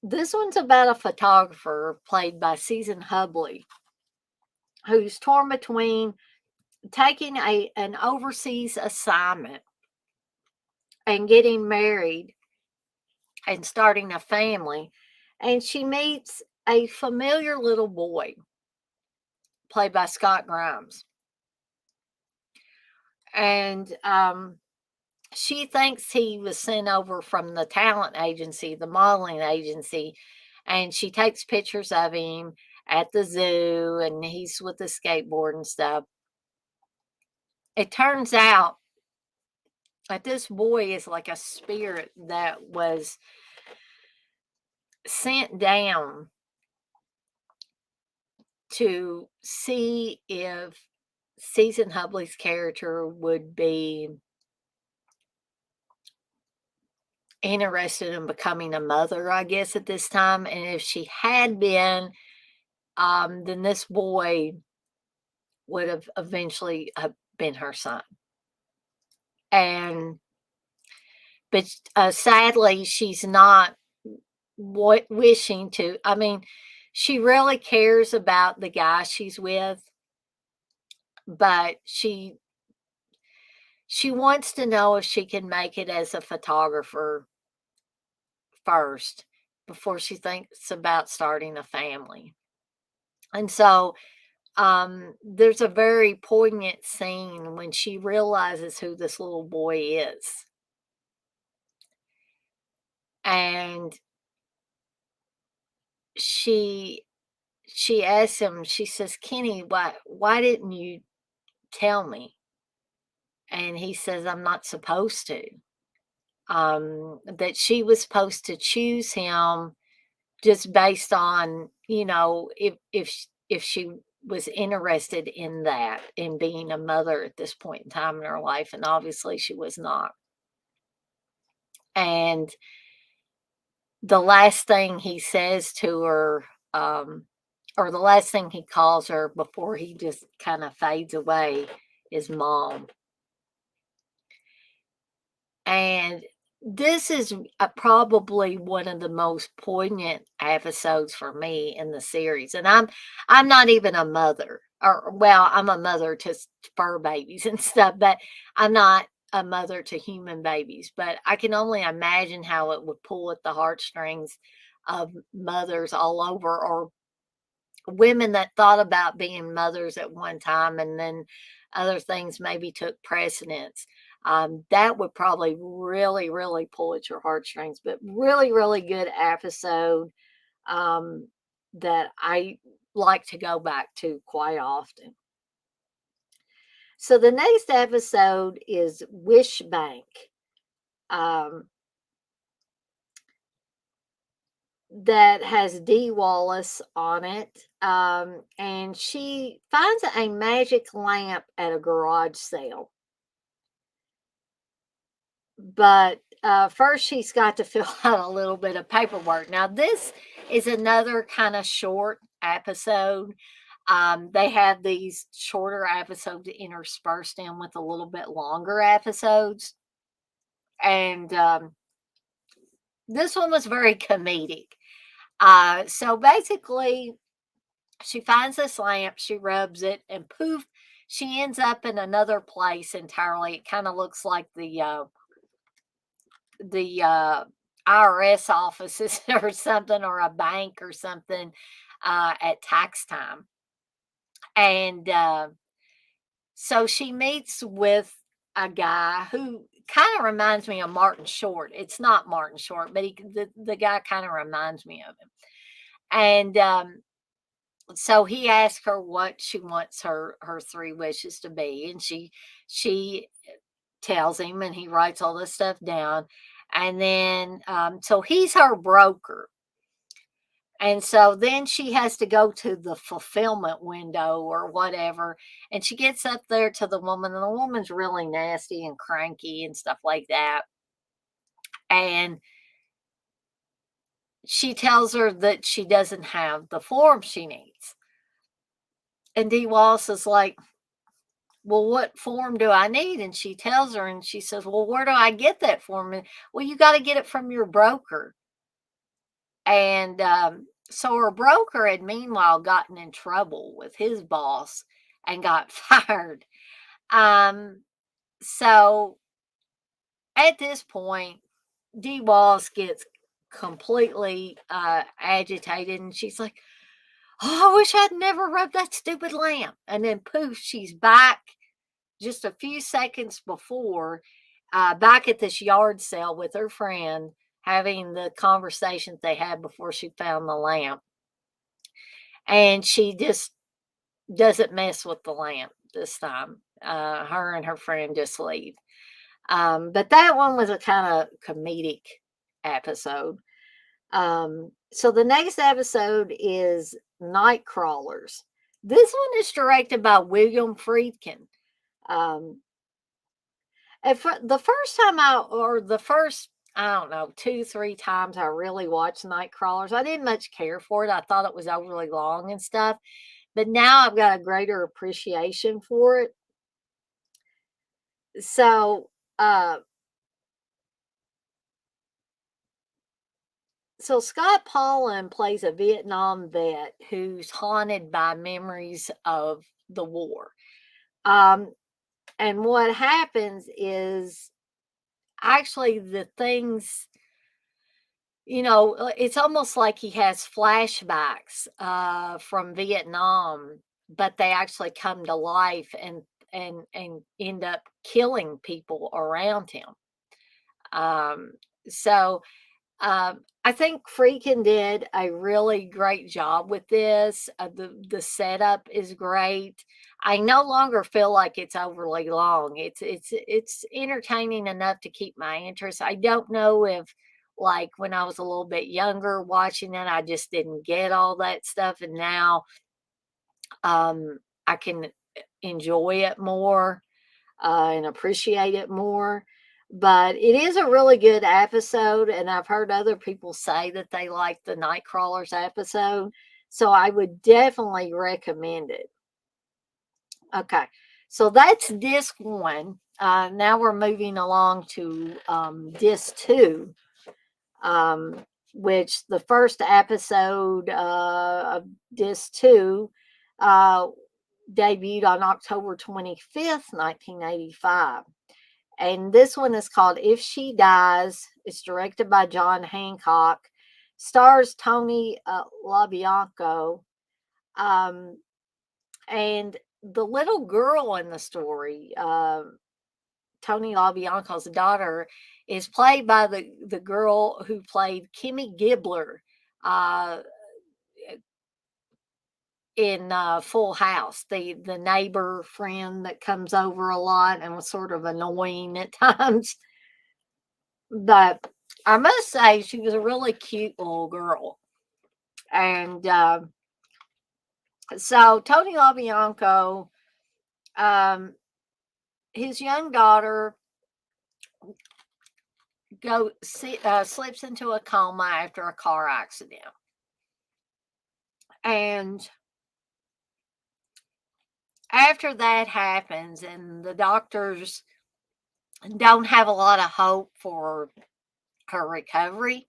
This one's about a photographer played by Season Hubley, who's torn between taking an overseas assignment and getting married and starting a family. And she meets a familiar little boy played by Scott Grimes. And she thinks he was sent over from the talent agency, the modeling agency, and she takes pictures of him at the zoo and he's with the skateboard and stuff. It turns out that this boy is like a spirit that was sent down to see if Season Hubley's character would be interested in becoming a mother, I guess, at this time. And if she had been, then this boy would have eventually been her son. And but sadly, she's not wishing to. I mean, she really cares about the guy she's with, but she wants to know if she can make it as a photographer first before she thinks about starting a family. And so there's a very poignant scene when she realizes who this little boy is. And she asks him, she says, Kenny, why didn't you tell me? And he says, I'm not supposed to. That she was supposed to choose him just based on, if she was interested in that, in being a mother at this point in time in her life. And obviously she was not. And the last thing he says to her, or the last thing he calls her before he just kind of fades away, is mom. And this is probably one of the most poignant episodes for me in the series. And I'm not even a mother, or well, I'm a mother to fur babies and stuff, but I'm not a mother to human babies. But I can only imagine how it would pull at the heartstrings of mothers all over, or women that thought about being mothers at one time and then other things maybe took precedence. That would probably really, really pull at your heartstrings, but really, really good episode that I like to go back to quite often. So the next episode is Wish Bank. That has Dee Wallace on it. And she finds a magic lamp at a garage sale. But first, she's got to fill out a little bit of paperwork. Now, this is another kind of short episode. They have these shorter episodes interspersed in with a little bit longer episodes. And this one was very comedic. So basically, she finds this lamp, she rubs it, and poof, she ends up in another place entirely. It kind of looks like the IRS offices or something, or a bank or something at tax time. And so she meets with a guy who kind of reminds me of Martin Short. It's not Martin Short, but the guy kind of reminds me of him. And so he asked her what she wants her three wishes to be, and she tells him, and he writes all this stuff down. And then so he's her broker. And so then she has to go to the fulfillment window or whatever. And she gets up there to the woman, and the woman's really nasty and cranky and stuff like that. And she tells her that she doesn't have the form she needs. And Dee Wallace is like, well, what form do I need? And she tells her, and she says, well, where do I get that form? And, well, you got to get it from your broker. And So her broker had meanwhile gotten in trouble with his boss and got fired. Um, so at this point, Dee Walls gets completely agitated, and she's like, "Oh, I wish I'd never rubbed that stupid lamp." And then poof, she's back just a few seconds before, back at this yard sale with her friend, having the conversations they had before she found the lamp. And she just doesn't mess with the lamp this time. Her and her friend just leave. But that one was a kind of comedic episode. So the next episode is Night Crawlers. This one is directed by William Friedkin. Um, the first time the first, I don't know, two, three times I really watched Night Crawlers, I didn't much care for it. I thought it was overly long and stuff. But now I've got a greater appreciation for it. So, uh, so Scott Pollan plays a Vietnam vet who's haunted by memories of the war. Um, and what happens is actually the things, it's almost like he has flashbacks from Vietnam, but they actually come to life and end up killing people around him. Um, so I think Freakin did a really great job with this. The setup is great. I no longer feel like it's overly long. It's entertaining enough to keep my interest. I don't know if like when I was a little bit younger watching it, I just didn't get all that stuff, and now I can enjoy it more and appreciate it more. But it is a really good episode, and I've heard other people say that they like the Nightcrawlers episode. So I would definitely recommend it. Okay, so that's disc one. Now we're moving along to disc two, um, which the first episode of disc two uh, debuted on October 25th, 1985. And this one is called If She Dies. It's directed by John Hancock, stars Tony LaBianco. Um, and the little girl in the story, Tony LaBianco's daughter, is played by the girl who played Kimmy Gibbler uh, in Full House, the neighbor friend that comes over a lot and was sort of annoying at times. But I must say, she was a really cute little girl. And so Tony LaBianco, um, his young daughter slips into a coma after a car accident. And after that happens, and the doctors don't have a lot of hope for her recovery,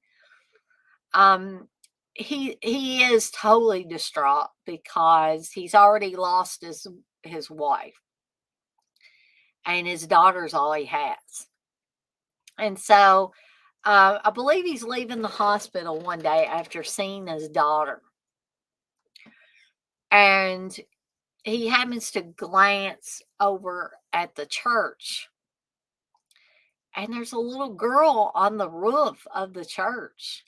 um, he is totally distraught because he's already lost his wife, and his daughter's all he has. And so I believe he's leaving the hospital one day after seeing his daughter. And he happens to glance over at the church. And there's a little girl on the roof of the church.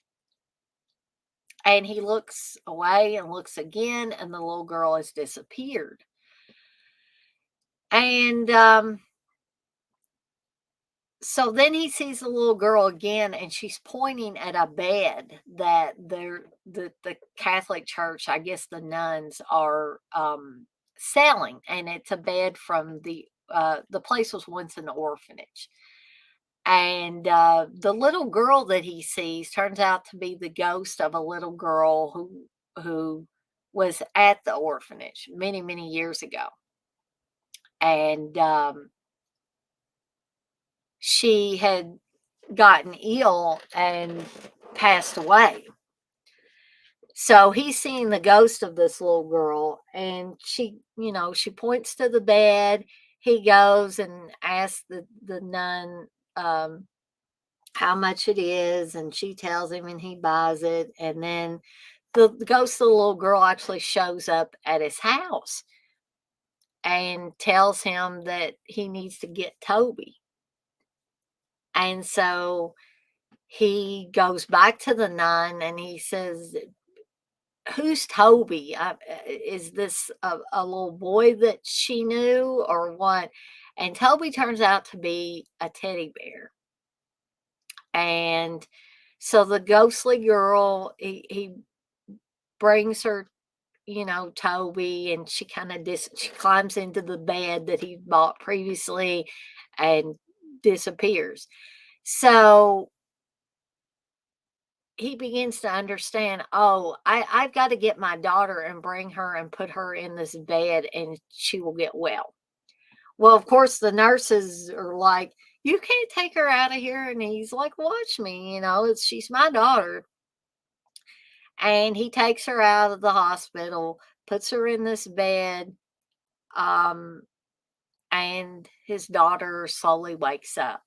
And he looks away and looks again, and the little girl has disappeared. And so then he sees the little girl again, and she's pointing at a bed that the Catholic Church, I guess the nuns are selling, and it's a bed from the place was once an orphanage, and the little girl that he sees turns out to be the ghost of a little girl who was at the orphanage many years ago, and she had gotten ill and passed away. So he's seeing the ghost of this little girl, and she points to the bed. He goes and asks the nun um, how much it is, and she tells him, and he buys it. And then the ghost of the little girl actually shows up at his house and tells him that he needs to get Toby. And so he goes back to the nun and he says, "Who's Toby? Is this a little boy that she knew or what?" And Toby turns out to be a teddy bear. And so the ghostly girl, he brings her, Toby, and she kind of she climbs into the bed that he bought previously and disappears. So he begins to understand, oh, I've got to get my daughter and bring her and put her in this bed and she will get well. Well, of course, the nurses are like, you can't take her out of here. And he's like, watch me, she's my daughter. And he takes her out of the hospital, puts her in this bed, um, and his daughter slowly wakes up.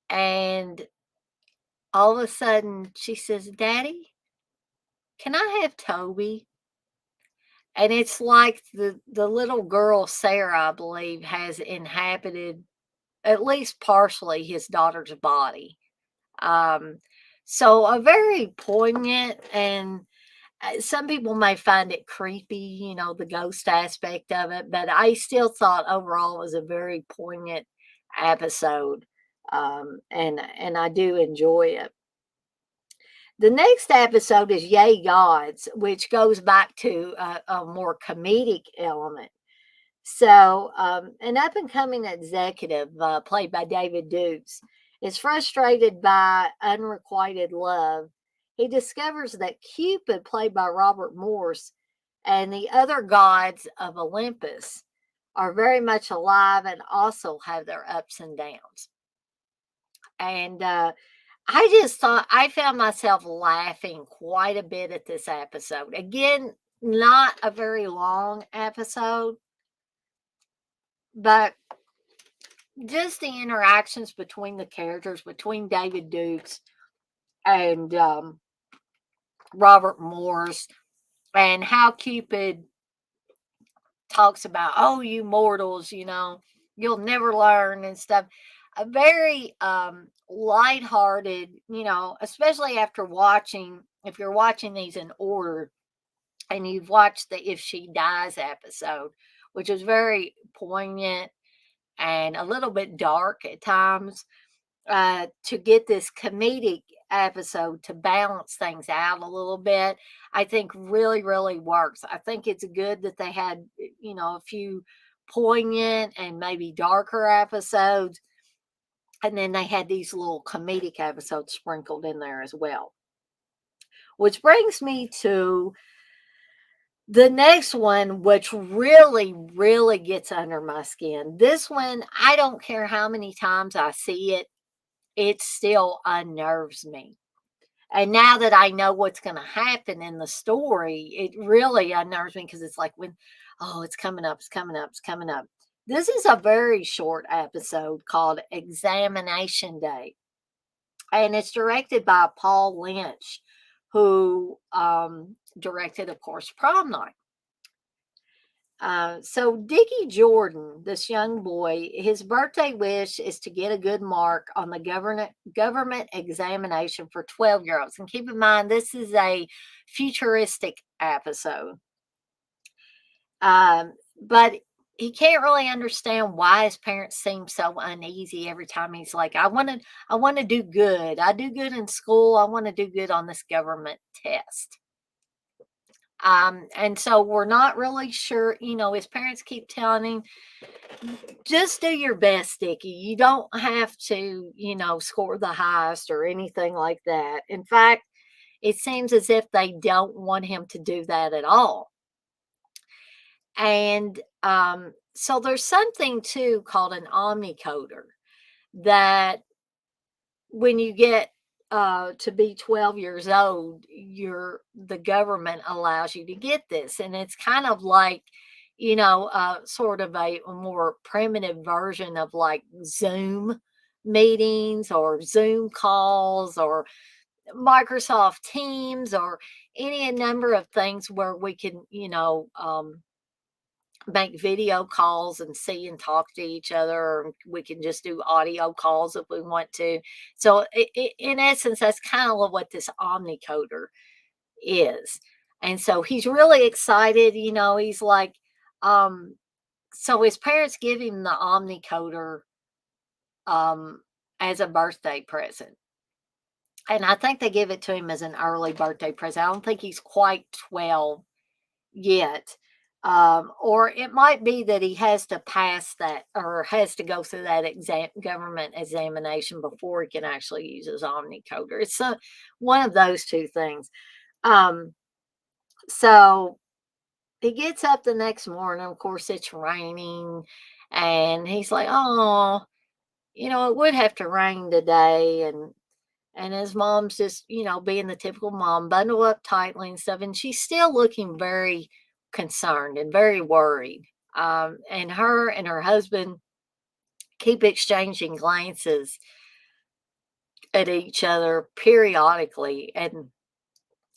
And all of a sudden, she says, Daddy, can I have Toby? And it's like the little girl, Sarah, I believe, has inhabited, at least partially, his daughter's body. Um, so a very poignant, and some people may find it creepy, the ghost aspect of it, but I still thought overall it was a very poignant episode. And I do enjoy it. The next episode is Yay Gods, which goes back to a more comedic element. So, an up and coming executive, played by David Dukes, is frustrated by unrequited love. He discovers that Cupid, played by Robert Morse, and the other gods of Olympus are very much alive and also have their ups and downs. And I just thought I found myself laughing quite a bit at this episode. Again, not a very long episode, but just the interactions between the characters, between David Dukes and Robert Morse, and how Cupid talks about, oh, you mortals, you'll never learn and stuff. A very lighthearted, especially after watching, if you're watching these in order and you've watched the If She Dies episode, which is very poignant and a little bit dark at times, to get this comedic episode to balance things out a little bit, I think really, really works. I think it's good that they had, a few poignant and maybe darker episodes. And then they had these little comedic episodes sprinkled in there as well. Which brings me to the next one, which really, really gets under my skin. This one, I don't care how many times I see it, it still unnerves me. And now that I know what's going to happen in the story, it really unnerves me because it's like oh, it's coming up, it's coming up, it's coming up. This is a very short episode called Examination Day. And it's directed by Paul Lynch, who directed, of course, Prom Night. So Dickie Jordan, this young boy, his birthday wish is to get a good mark on the government examination for 12-year-olds. And keep in mind, this is a futuristic episode. But he can't really understand why his parents seem so uneasy every time he's like, I want to do good. I do good in school. I want to do good on this government test. And so we're not really sure, his parents keep telling him, just do your best, Dickie. You don't have to, score the highest or anything like that. In fact, it seems as if they don't want him to do that at all. And so there's something too called an omnicoder that when you get to be 12 years old, the government allows you to get this. And it's kind of like, sort of a more primitive version of like Zoom meetings or Zoom calls or Microsoft Teams or any number of things where we can, make video calls and see and talk to each other. Or we can just do audio calls if we want to. So, in essence, that's kind of what this omnicoder is. And so he's really excited. He's like, um, so his parents give him the omnicoder um, as a birthday present. And I think they give it to him as an early birthday present. I don't think he's quite 12 yet. Or it might be that he has to pass that or has to go through that government examination before he can actually use his omnicoder. It's one of those two things. Um, so he gets up the next morning. Of course, it's raining, and he's like, "Oh, it would have to rain today." And his mom's just, being the typical mom, bundle up tightly and stuff. And she's still looking very concerned and very worried. And her and her husband keep exchanging glances at each other periodically. And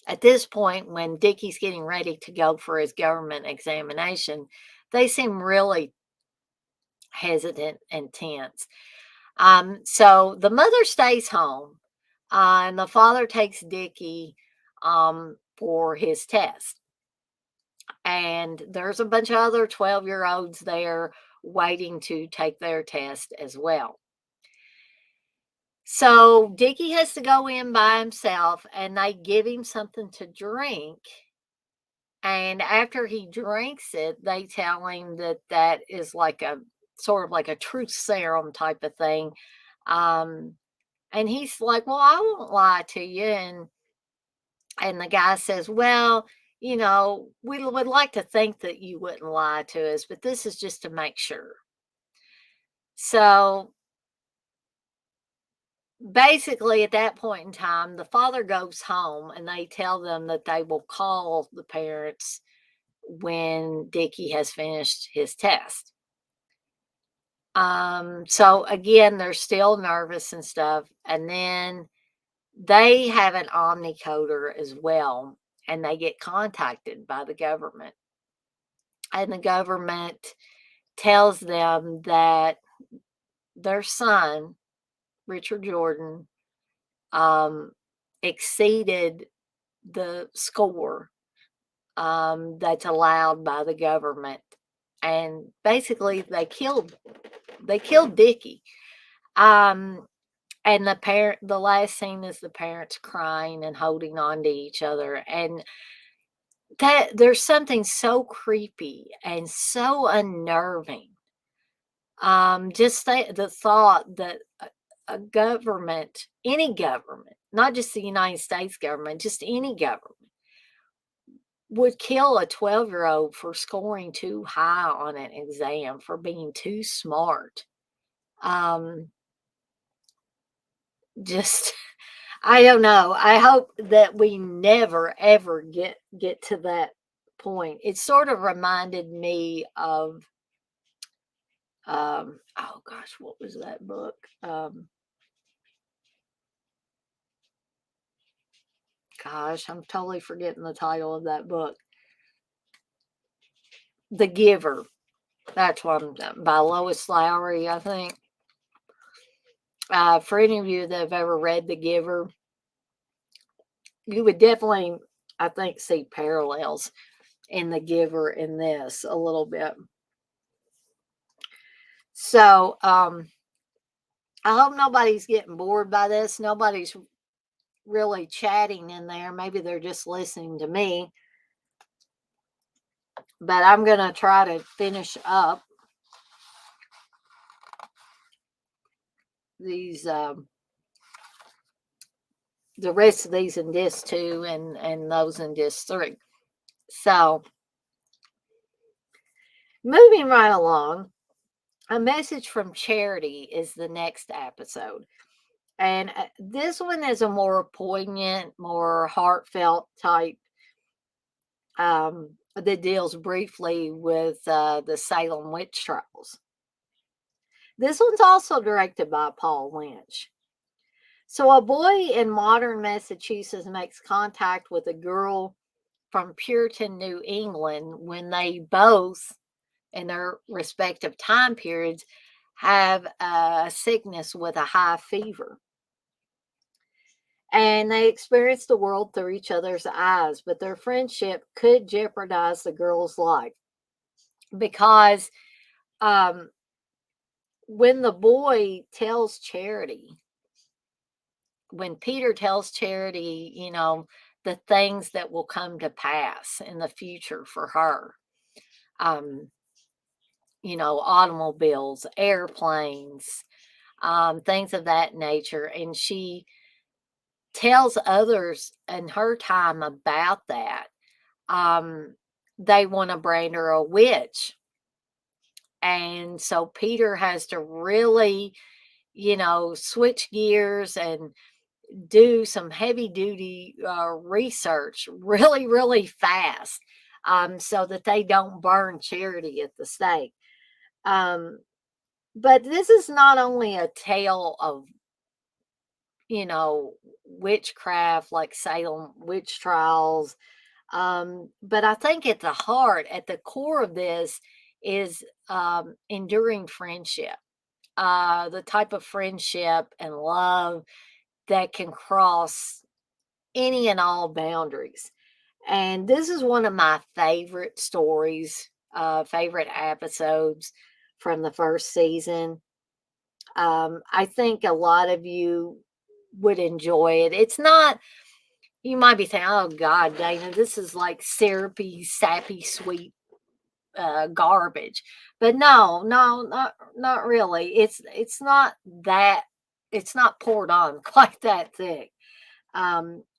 at this point, when Dickie's getting ready to go for his government examination, they seem really hesitant and tense. So the mother stays home, and the father takes Dickie for his test. And there's a bunch of other 12-year-olds there waiting to take their test as well. So Dickie has to go in by himself, and they give him something to drink. And after he drinks it, they tell him that is like a sort of like a truth serum type of thing. Um, and he's like, "Well, I won't lie to you." And the guy says, "Well, we would like to think that you wouldn't lie to us, but this is just to make sure." So basically, at that point in time, the father goes home and they tell them that they will call the parents when Dickie has finished his test. So again, they're still nervous and stuff. And then they have an omnicoder as well, and they get contacted by the government. And the government tells them that their son, Richard Jordan, exceeded the score that's allowed by the government. And basically they killed Dickie. And the last scene is the parents crying and holding on to each other. And that there's something so creepy and so unnerving. Just the thought that a government, any government, not just the United States government, just any government, would kill a 12-year-old for scoring too high on an exam, for being too smart. Just I don't know. I hope that we never ever get to that point. It sort of reminded me of oh gosh, what was that book? Gosh, I'm totally forgetting the title of that book. The Giver. That's one by Lois Lowry, I think. For any of you that have ever read The Giver, you would definitely, I think, see parallels in The Giver in this a little bit. So, I hope nobody's getting bored by this. Nobody's really chatting in there. Maybe they're just listening to me. But I'm going to try to finish up these, the rest of these in disc 2 and those in disc 3. So, moving right along, a message from Charity is the next episode. And this one is a more poignant, more heartfelt type that deals briefly with the Salem witch trials. This one's also directed by Paul Lynch. So, a boy in modern Massachusetts makes contact with a girl from Puritan New England when they both, in their respective time periods, have a sickness with a high fever. And they experience the world through each other's eyes, but their friendship could jeopardize the girl's life because um, when the boy tells Charity, when Peter tells Charity, the things that will come to pass in the future for her, um, automobiles, airplanes, things of that nature. And she tells others in her time about that. Um, they want to brand her a witch. And so Peter has to really, switch gears and do some heavy duty research really, really fast, so that they don't burn Charity at the stake. Um, but this is not only a tale of, you know, witchcraft like Salem witch trials, but I think at the heart, at the core of this, is enduring friendship, the type of friendship and love that can cross any and all boundaries. And this is one of my favorite stories, favorite episodes from the first season. I think a lot of you would enjoy it. It's not, you might be saying, oh God, Dana, this is like syrupy, sappy, sweet garbage. But no, no, not really. It's not that, it's not poured on quite that thick.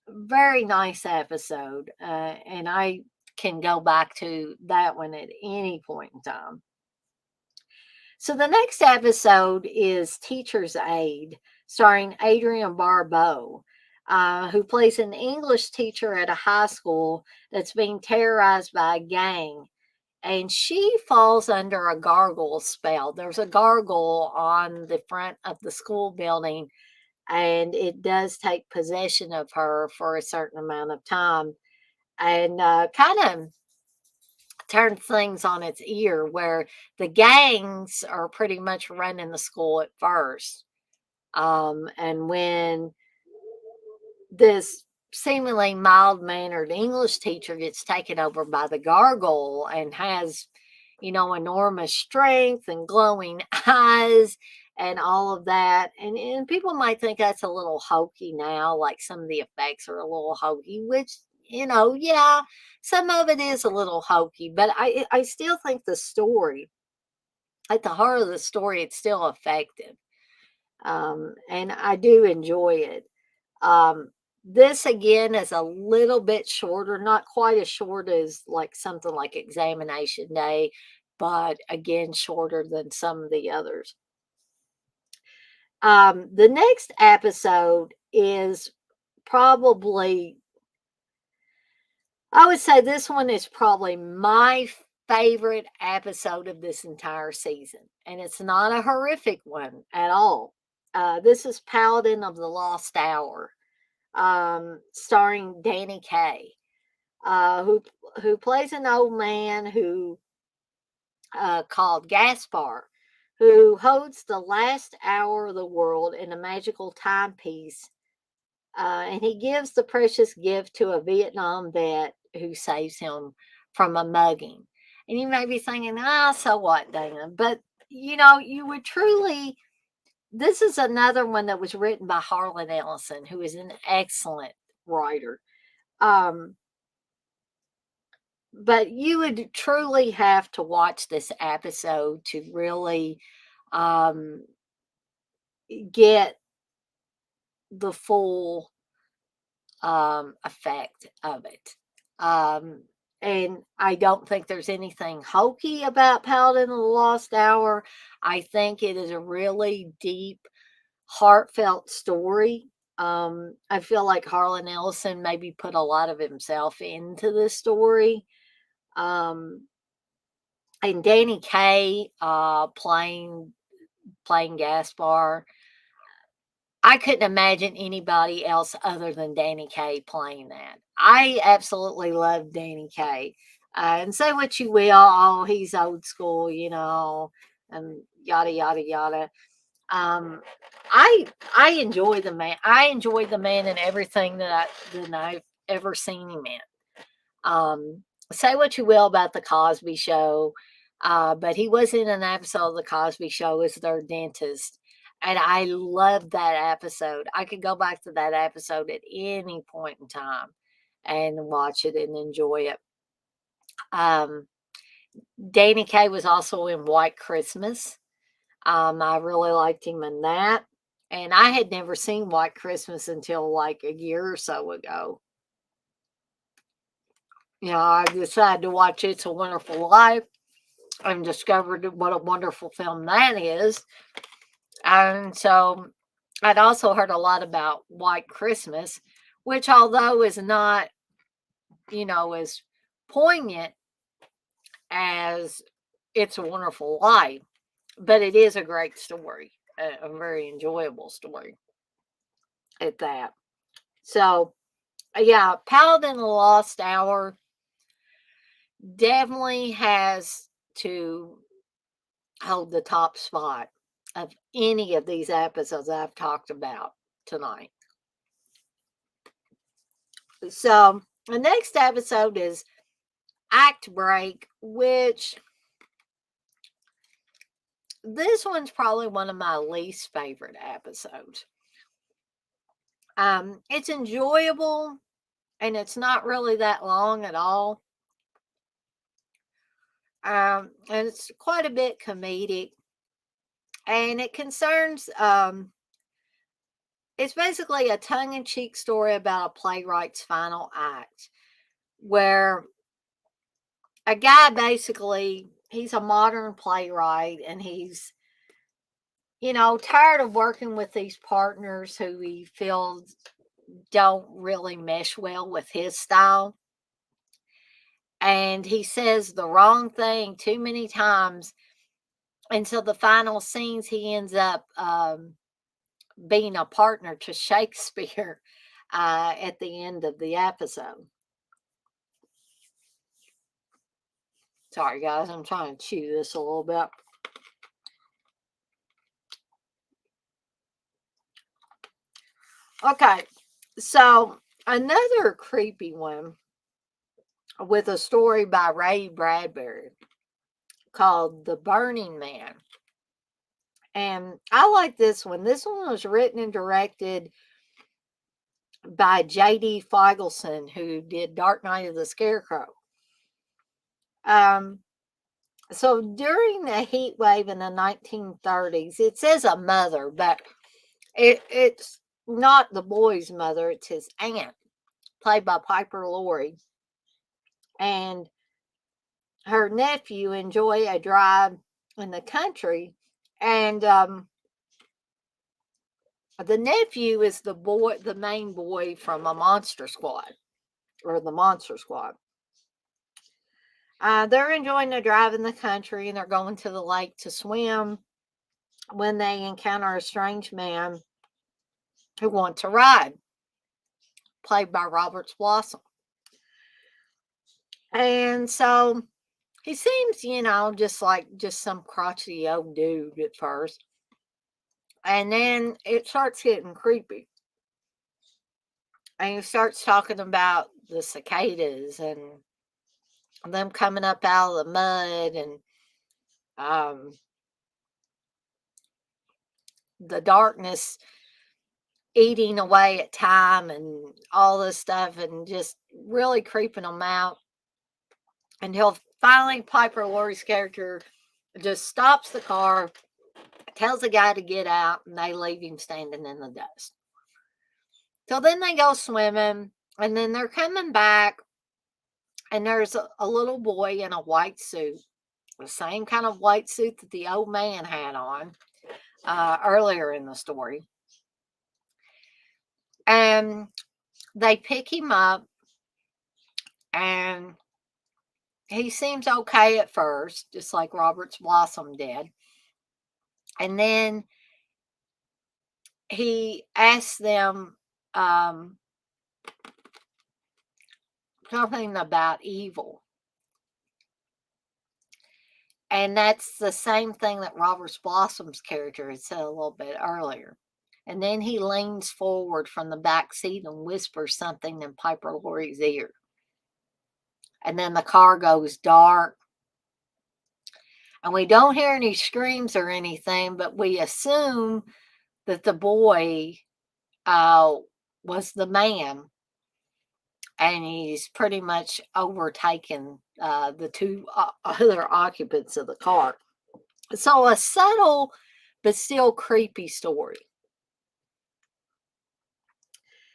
Very nice episode, and I can go back to that one at any point in time. So the next episode is Teacher's Aide, starring Adrienne Barbeau, who plays an English teacher at a high school that's being terrorized by a gang. And she falls under a gargoyle spell. There's a gargoyle on the front of the school building, and it does take possession of her for a certain amount of time, and kind of turns things on its ear where the gangs are pretty much running the school at first. And when this seemingly mild mannered English teacher gets taken over by the gargoyle and has, enormous strength and glowing eyes and all of that. And people might think that's a little hokey now, like some of the effects are a little hokey, which, yeah, some of it is a little hokey, but I still think the story, at the heart of the story, it's still effective. And I do enjoy it. Um, this again is a little bit shorter, not quite as short as like something like Examination Day, but again, shorter than some of the others. The next episode is probably, I would say this one is probably my favorite episode of this entire season. And it's not a horrific one at all. This is Paladin of the Lost Hour, starring Danny Kaye, who plays an old man who called Gaspar, who holds the last hour of the world in a magical timepiece, and he gives the precious gift to a Vietnam vet who saves him from a mugging. And you may be thinking, so what, Dana? But you would truly. This is another one that was written by Harlan Ellison, who is an excellent writer. Um, but you would truly have to watch this episode to really um, get the full effect of it. Um, and I don't think there's anything hokey about Paladin of the Lost Hour. I think it is a really deep, heartfelt story. I feel like Harlan Ellison maybe put a lot of himself into this story. Um, and Danny Kaye playing Gaspar. I couldn't imagine anybody else other than Danny Kaye playing that. I absolutely love Danny Kaye. And say what you will, oh, he's old school, and yada yada yada. Um, I enjoy the man. I enjoy the man in everything that I've ever seen him in. Um, say what you will about the Cosby Show, but he was in an episode of the Cosby Show as their dentist, and I loved that episode. I could go back to that episode at any point in time and watch it and enjoy it. Um, Danny Kaye was also in White Christmas. I really liked him in that. And I had never seen White Christmas until like a year or so ago. I decided to watch It's a Wonderful Life and discovered what a wonderful film that is. And so I'd also heard a lot about White Christmas, which, although is not, as poignant as It's a Wonderful Life, but it is a great story, a very enjoyable story at that. So, yeah, Paladin of the Lost Hour definitely has to hold the top spot of any of these episodes I've talked about tonight. So, the next episode is Act Break, which this one's probably one of my least favorite episodes. It's enjoyable and it's not really that long at all. And it's quite a bit comedic, and it concerns it's basically a tongue-in-cheek story about a playwright's final act, where a guy basically, he's a modern playwright, and he's tired of working with these partners who he feels don't really mesh well with his style, and he says the wrong thing too many times. And so the final scenes, he ends up being a partner to Shakespeare at the end of the episode. Sorry, guys, I'm trying to chew this a little bit. Okay, so another creepy one with a story by Ray Bradbury called The Burning Man. And I like this one. This one was written and directed by J.D. Feigelson, who did Dark Night of the Scarecrow. So during the heat wave in the 1930s, it says a mother, but it's not the boy's mother, it's his aunt, played by Piper Laurie, and her nephew enjoy a drive in the country. And the nephew is the main boy from a Monster Squad, or the Monster Squad. They're enjoying the drive in the country, and they're going to the lake to swim when they encounter a strange man who wants a ride, played by Robert Blossom. And so he seems, just some crotchety old dude at first. And then it starts getting creepy. And he starts talking about the cicadas and them coming up out of the mud, and the darkness eating away at time and all this stuff, and just really creeping them out. Until finally Piper Laurie's character just stops the car, tells the guy to get out, and they leave him standing in the dust. So then they go swimming, and then they're coming back, and there's a little boy in a white suit, the same kind of white suit that the old man had on earlier in the story. And they pick him up, and he seems okay at first, just like Robert's Blossom did. And then he asks them something about evil. And that's the same thing that Robert's Blossom's character had said a little bit earlier. And then he leans forward from the back seat and whispers something in Piper Laurie's ear. And then the car goes dark. And we don't hear any screams or anything, but we assume that the boy was the man. And he's pretty much overtaken the two other occupants of the car. So a subtle but still creepy story.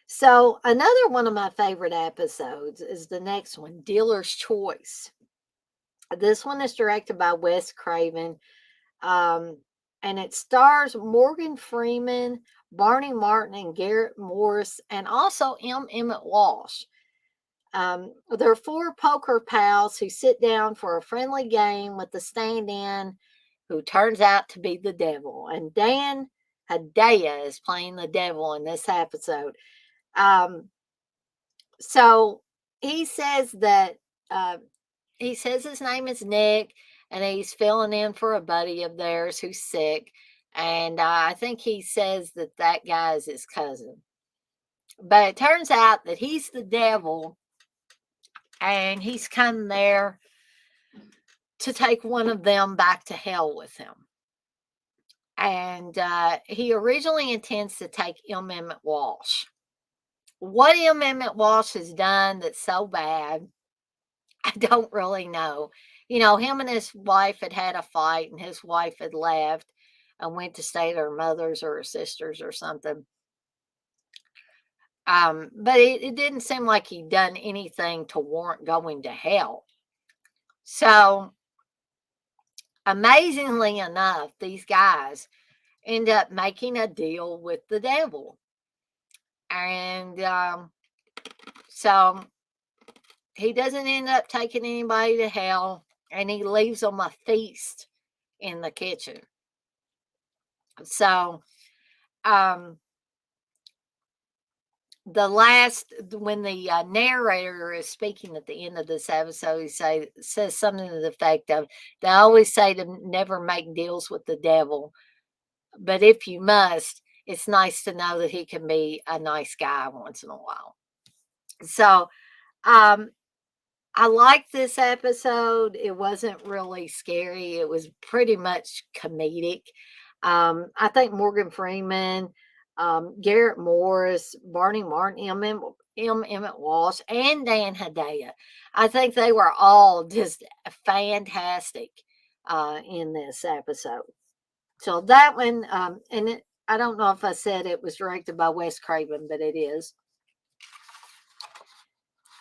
So another one of my favorite episodes is the next one, Dealer's Choice. This one is directed by Wes Craven, and it stars Morgan Freeman, Barney Martin, and Garrett Morris, and also M. Emmett Walsh. There are four poker pals who sit down for a friendly game with the stand-in who turns out to be the devil. And Dan Hedaya is playing the devil in this episode. So he says that he says his name is Nick, and he's filling in for a buddy of theirs who's sick. And I think he says that that guy is his cousin. But it turns out that he's the devil, and he's come there to take one of them back to hell with him. And he originally intends to take M. Emmett Walsh. What M. Emmett Walsh has done that's so bad, I don't really know. You know, him and his wife had a fight, and his wife had left and went to stay at her mother's or her sister's or something. But it didn't seem like he'd done anything to warrant going to hell. So, amazingly enough, these guys end up making a deal with the devil. And so he doesn't end up taking anybody to hell, and he leaves them a feast in the kitchen. So, when the narrator is speaking at the end of this episode, he says something to the effect of, they always say to never make deals with the devil, but if you must, it's nice to know that he can be a nice guy once in a while. So, I liked this episode. It wasn't really scary. It was pretty much comedic. I think Morgan Freeman, Garrett Morris, Barney Martin, M. Emmett Walsh, and Dan Hedaya. I think they were all just fantastic in this episode. So that one, I don't know if I said it was directed by Wes Craven, but it is.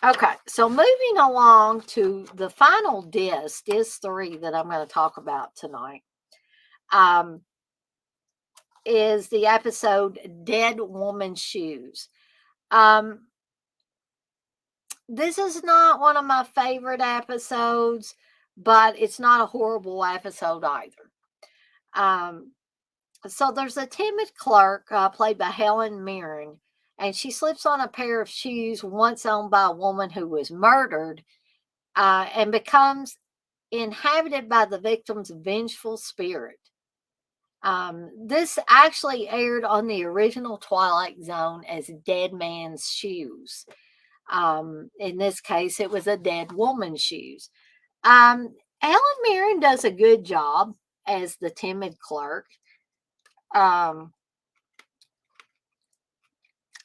Okay, so moving along to the final disc 3 that I'm going to talk about tonight, is the episode Dead Woman's Shoes. This is not one of my favorite episodes, but it's not a horrible episode either. So there's a timid clerk played by Helen Mirren, and she slips on a pair of shoes once owned by a woman who was murdered, and becomes inhabited by the victim's vengeful spirit. This actually aired on the original Twilight Zone as Dead Man's Shoes. In this case, it was a dead woman's shoes. Helen Mirren does a good job as the timid clerk.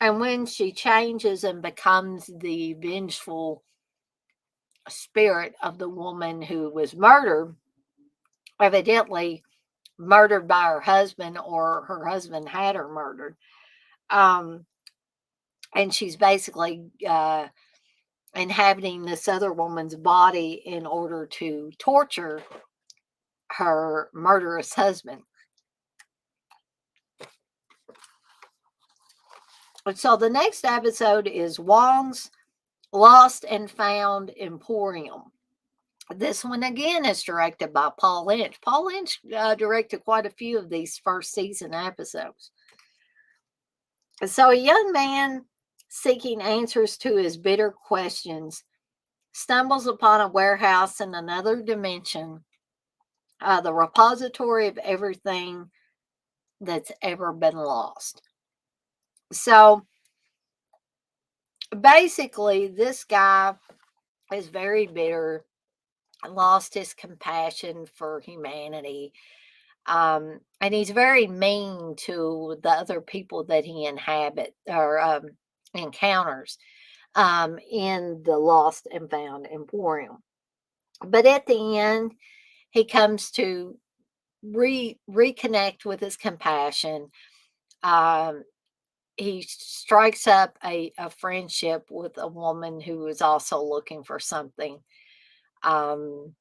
And when she changes and becomes the vengeful spirit of the woman who was murdered, evidently murdered by her husband, or her husband had her murdered. And she's basically inhabiting this other woman's body in order to torture her murderous husband. So the next episode is Wong's Lost and Found Emporium. This one again is directed by Paul Lynch. Paul Lynch directed quite a few of these first season episodes. So a young man seeking answers to his bitter questions stumbles upon a warehouse in another dimension, the repository of everything that's ever been lost. So basically, this guy is very bitter, lost his compassion for humanity. And he's very mean to the other people that he encounters in the Lost and Found Emporium. But at the end, he comes to reconnect with his compassion. Um, he strikes up a friendship with a woman who is also looking for something. Um,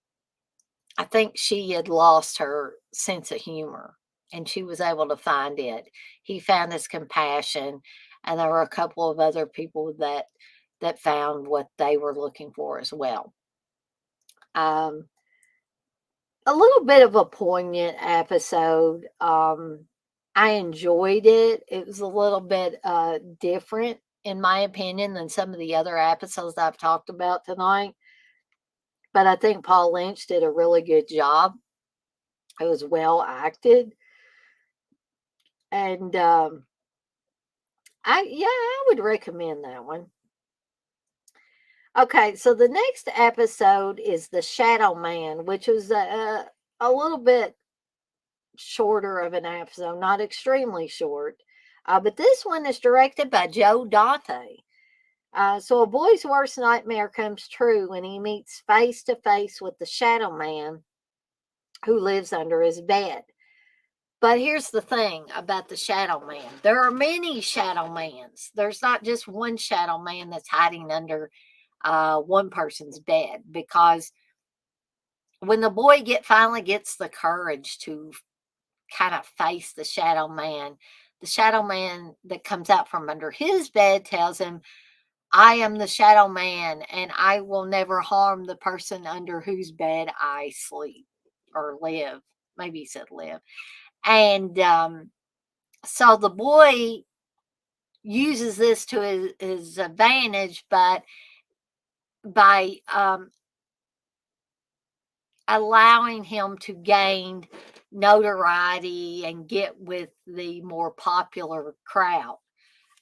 I think she had lost her sense of humor and she was able to find it. He found his compassion, and there were a couple of other people that found what they were looking for as well. Um, a little bit of a poignant episode. I enjoyed it. It was a little bit different, in my opinion, than some of the other episodes I've talked about tonight. But I think Paul Lynch did a really good job. It was well acted, and I would recommend that one. Okay, so the next episode is The Shadow Man, which was a little bit shorter of an episode, not extremely short. But this one is directed by Joe Dante. So a boy's worst nightmare comes true when he meets face to face with the Shadow Man who lives under his bed. But here's the thing about the Shadow Man. There are many Shadow Mans. There's not just one Shadow Man that's hiding under one person's bed, because when the boy finally gets the courage to kind of face the Shadow Man that comes out from under his bed tells him, I am the Shadow Man and I will never harm the person under whose bed I sleep or live. Maybe he said live. And so the boy uses this to his advantage, but by allowing him to gain notoriety and get with the more popular crowd.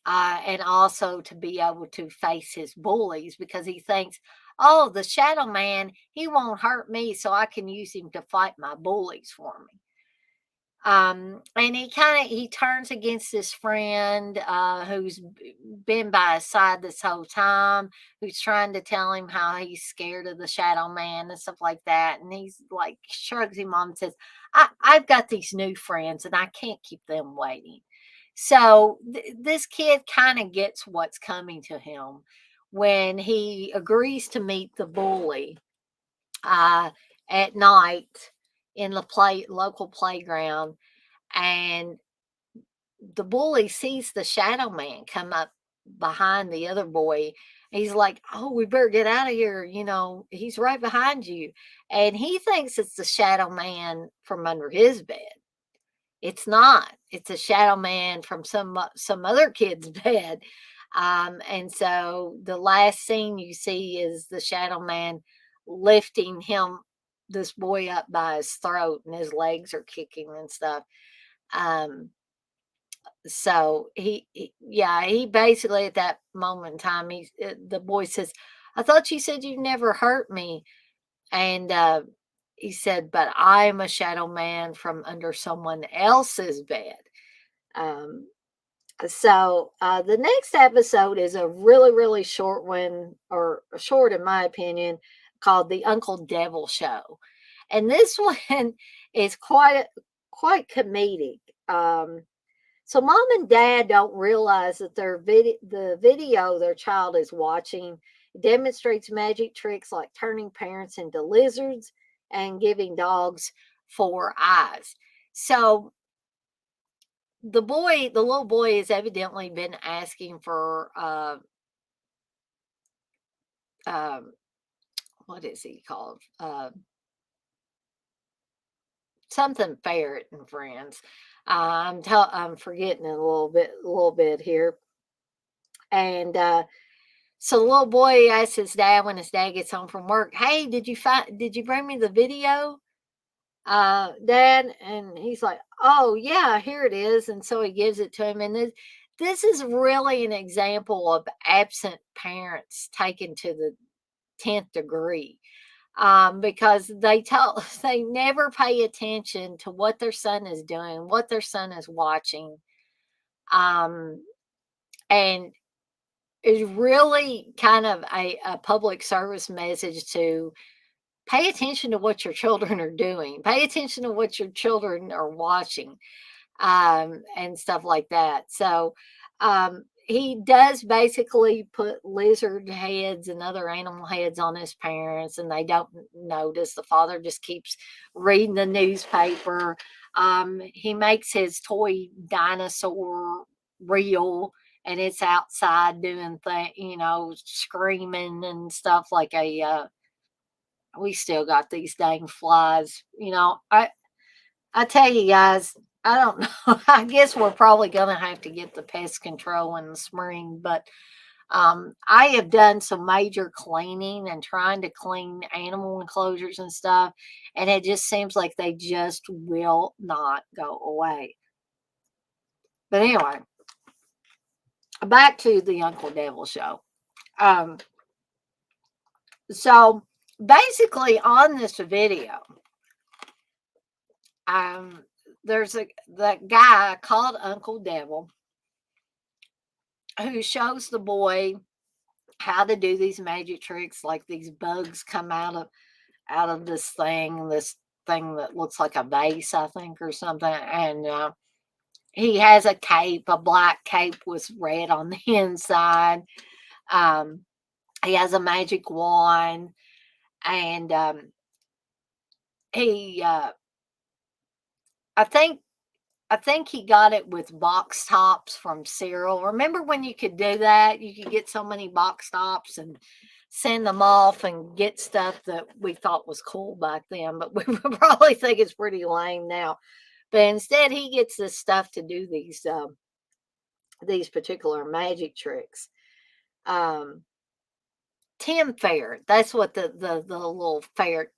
And also to be able to face his bullies, because he thinks, oh, the Shadow Man, he won't hurt me, so I can use him to fight my bullies for me. And he turns against his friend who's been by his side this whole time, who's trying to tell him how he's scared of the Shadow Man and stuff like that. And he's like shrugs him off and says, I've got these new friends and I can't keep them waiting. So this kid kind of gets what's coming to him when he agrees to meet the bully uh, at night in the local playground, and the bully sees the Shadow Man come up behind the other boy. He's like, oh, we better get out of here. He's right behind you. And he thinks it's the Shadow Man from under his bed. It's not. It's a Shadow Man from some other kid's bed. And so the last scene you see is the Shadow Man lifting this boy up by his throat, and his legs are kicking and stuff. So he basically at that moment in time, the boy says, "I thought you said you never hurt me," and he said, "But I'm a Shadow Man from under someone else's bed." Um, so the next episode is a really, really short one, or short in my opinion, called "The Uncle Devil Show," and this one is quite comedic. So mom and dad don't realize that the video their child is watching demonstrates magic tricks like turning parents into lizards and giving dogs 4 eyes. So the little boy has evidently been asking for um, what is he called? Something ferret and friends. I'm forgetting a little bit here. And so the little boy asks his dad when his dad gets home from work, "Hey, did you bring me the video, Dad?" And he's like, "Oh yeah, here it is." And so he gives it to him. And this is really an example of absent parents taken to the 10th degree, because they never pay attention to what their son is doing, what their son is watching, um, and is really kind of a public service message to pay attention to what your children are doing, pay attention to what your children are watching, and stuff like that. So he does basically put lizard heads and other animal heads on his parents, and they don't notice. The father just keeps reading the newspaper. He makes his toy dinosaur real, and it's outside doing things, screaming and stuff like a. We still got these dang flies. I tell you guys, I don't know. I guess we're probably going to have to get the pest control in the spring, but I have done some major cleaning and trying to clean animal enclosures and stuff, and it just seems like they just will not go away. But anyway, back to the Uncle Devil show. Um, so basically, on this video, um, there's that guy called Uncle Devil who shows the boy how to do these magic tricks, like these bugs come out of this thing that looks like a vase, I think, or something. And he has a cape, a black cape with red on the inside. Um, he has a magic wand, and he, I think I think he got it with box tops from cereal. Remember when you could do that? You could get so many box tops and send them off and get stuff that we thought was cool back then, but we would probably think it's pretty lame now. But instead, he gets this stuff to do these particular magic tricks. Um, Tim Ferret, that's what the little ferret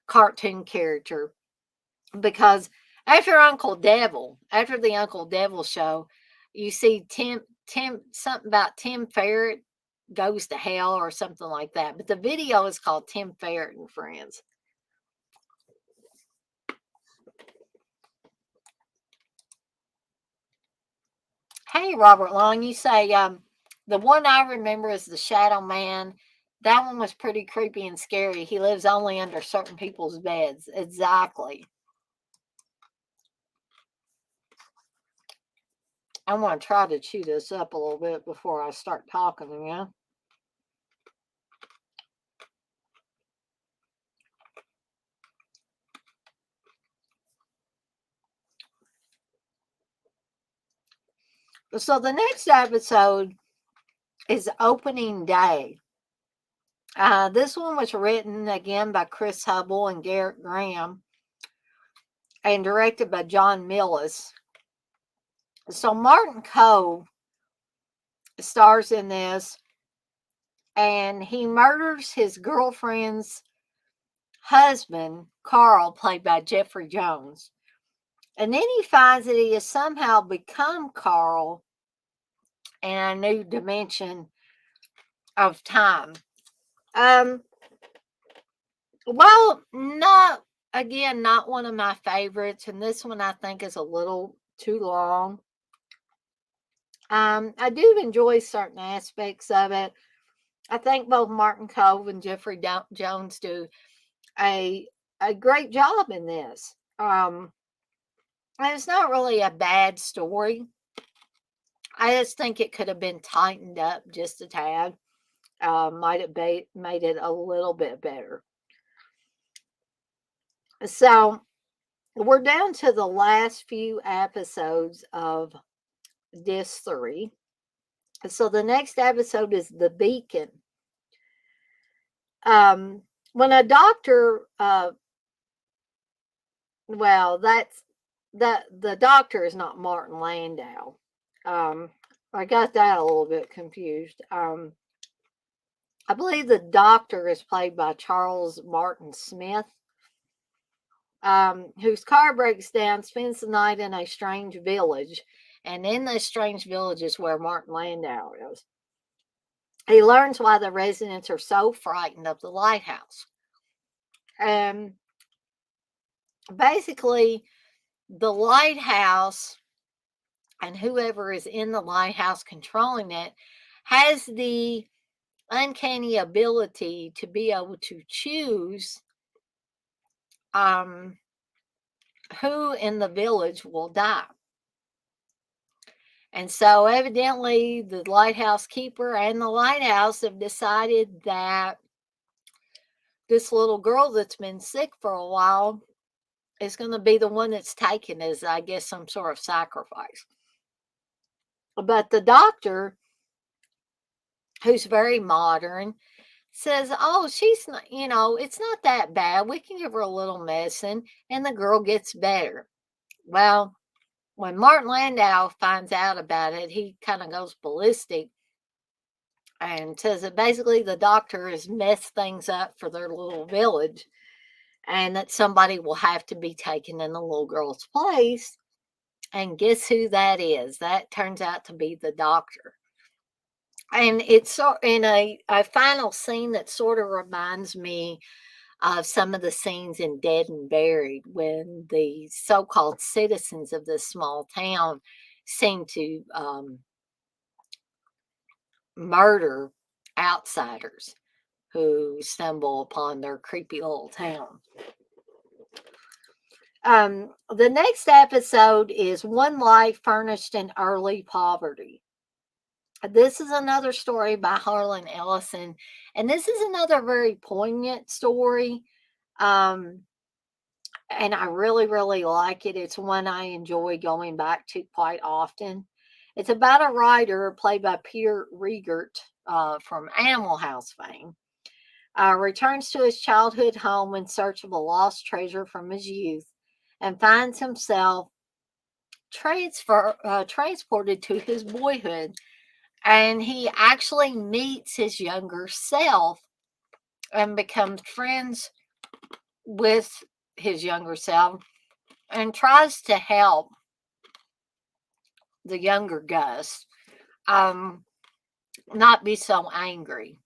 cartoon character, because after the Uncle Devil show, you see Tim something about Tim Ferret goes to hell or something like that. But the video is called Tim Ferret and Friends. Hey, Robert Long, you say the one I remember is the Shadow Man. That one was pretty creepy and scary. He lives only under certain people's beds. Exactly. I'm going to try to chew this up a little bit before I start talking again. So the next episode is opening day. This one was written again by Chris Hubble and Garrett Graham and directed by John Millis. So Martin Cove stars in this, and he murders his girlfriend's husband, Carl, played by Jeffrey Jones. And then he finds that he has somehow become Carl in a new dimension of time. Well, not one of my favorites, and this one I think is a little too long. I do enjoy certain aspects of it. I think both Martin Cove and Jeffrey Jones do a great job in this. And it's not really a bad story. I just think it could have been tightened up just a tad. Might have made it a little bit better. So we're down to the last few episodes of this 3. So the next episode is The Beacon. When a doctor, well, the doctor is not Martin Landau. Um, I got that a little bit confused. I believe the doctor is played by Charles Martin Smith, whose car breaks down, spends the night in a strange village. And in this strange village is where Martin Landau is. He learns why the residents are so frightened of the lighthouse. And basically, the lighthouse and whoever is in the lighthouse controlling it has the uncanny ability to be able to choose who in the village will die. And so evidently the lighthouse keeper and the lighthouse have decided that this little girl that's been sick for a while is going to be the one that's taken as, I guess, some sort of sacrifice. But the doctor, who's very modern, says, oh, she's not, it's not that bad. We can give her a little medicine and the girl gets better. Well, when Martin Landau finds out about it, he kind of goes ballistic and says that basically the doctor has messed things up for their little village and that somebody will have to be taken in the little girl's place. And guess who that is? That turns out to be the doctor. And it's so in a final scene that sort of reminds me of some of the scenes in Dead and Buried when the so-called citizens of this small town seem to murder outsiders who stumble upon their creepy little town. The next episode is One Life Furnished in Early Poverty. This is another story by Harlan Ellison, and this is another very poignant story. And I really, really like it. It's one I enjoy going back to quite often. It's about a writer played by Peter Riegert from Animal House fame. Returns to his childhood home in search of a lost treasure from his youth and finds himself transported to his boyhood. And he actually meets his younger self and becomes friends with his younger self and tries to help the younger Gus not be so angry.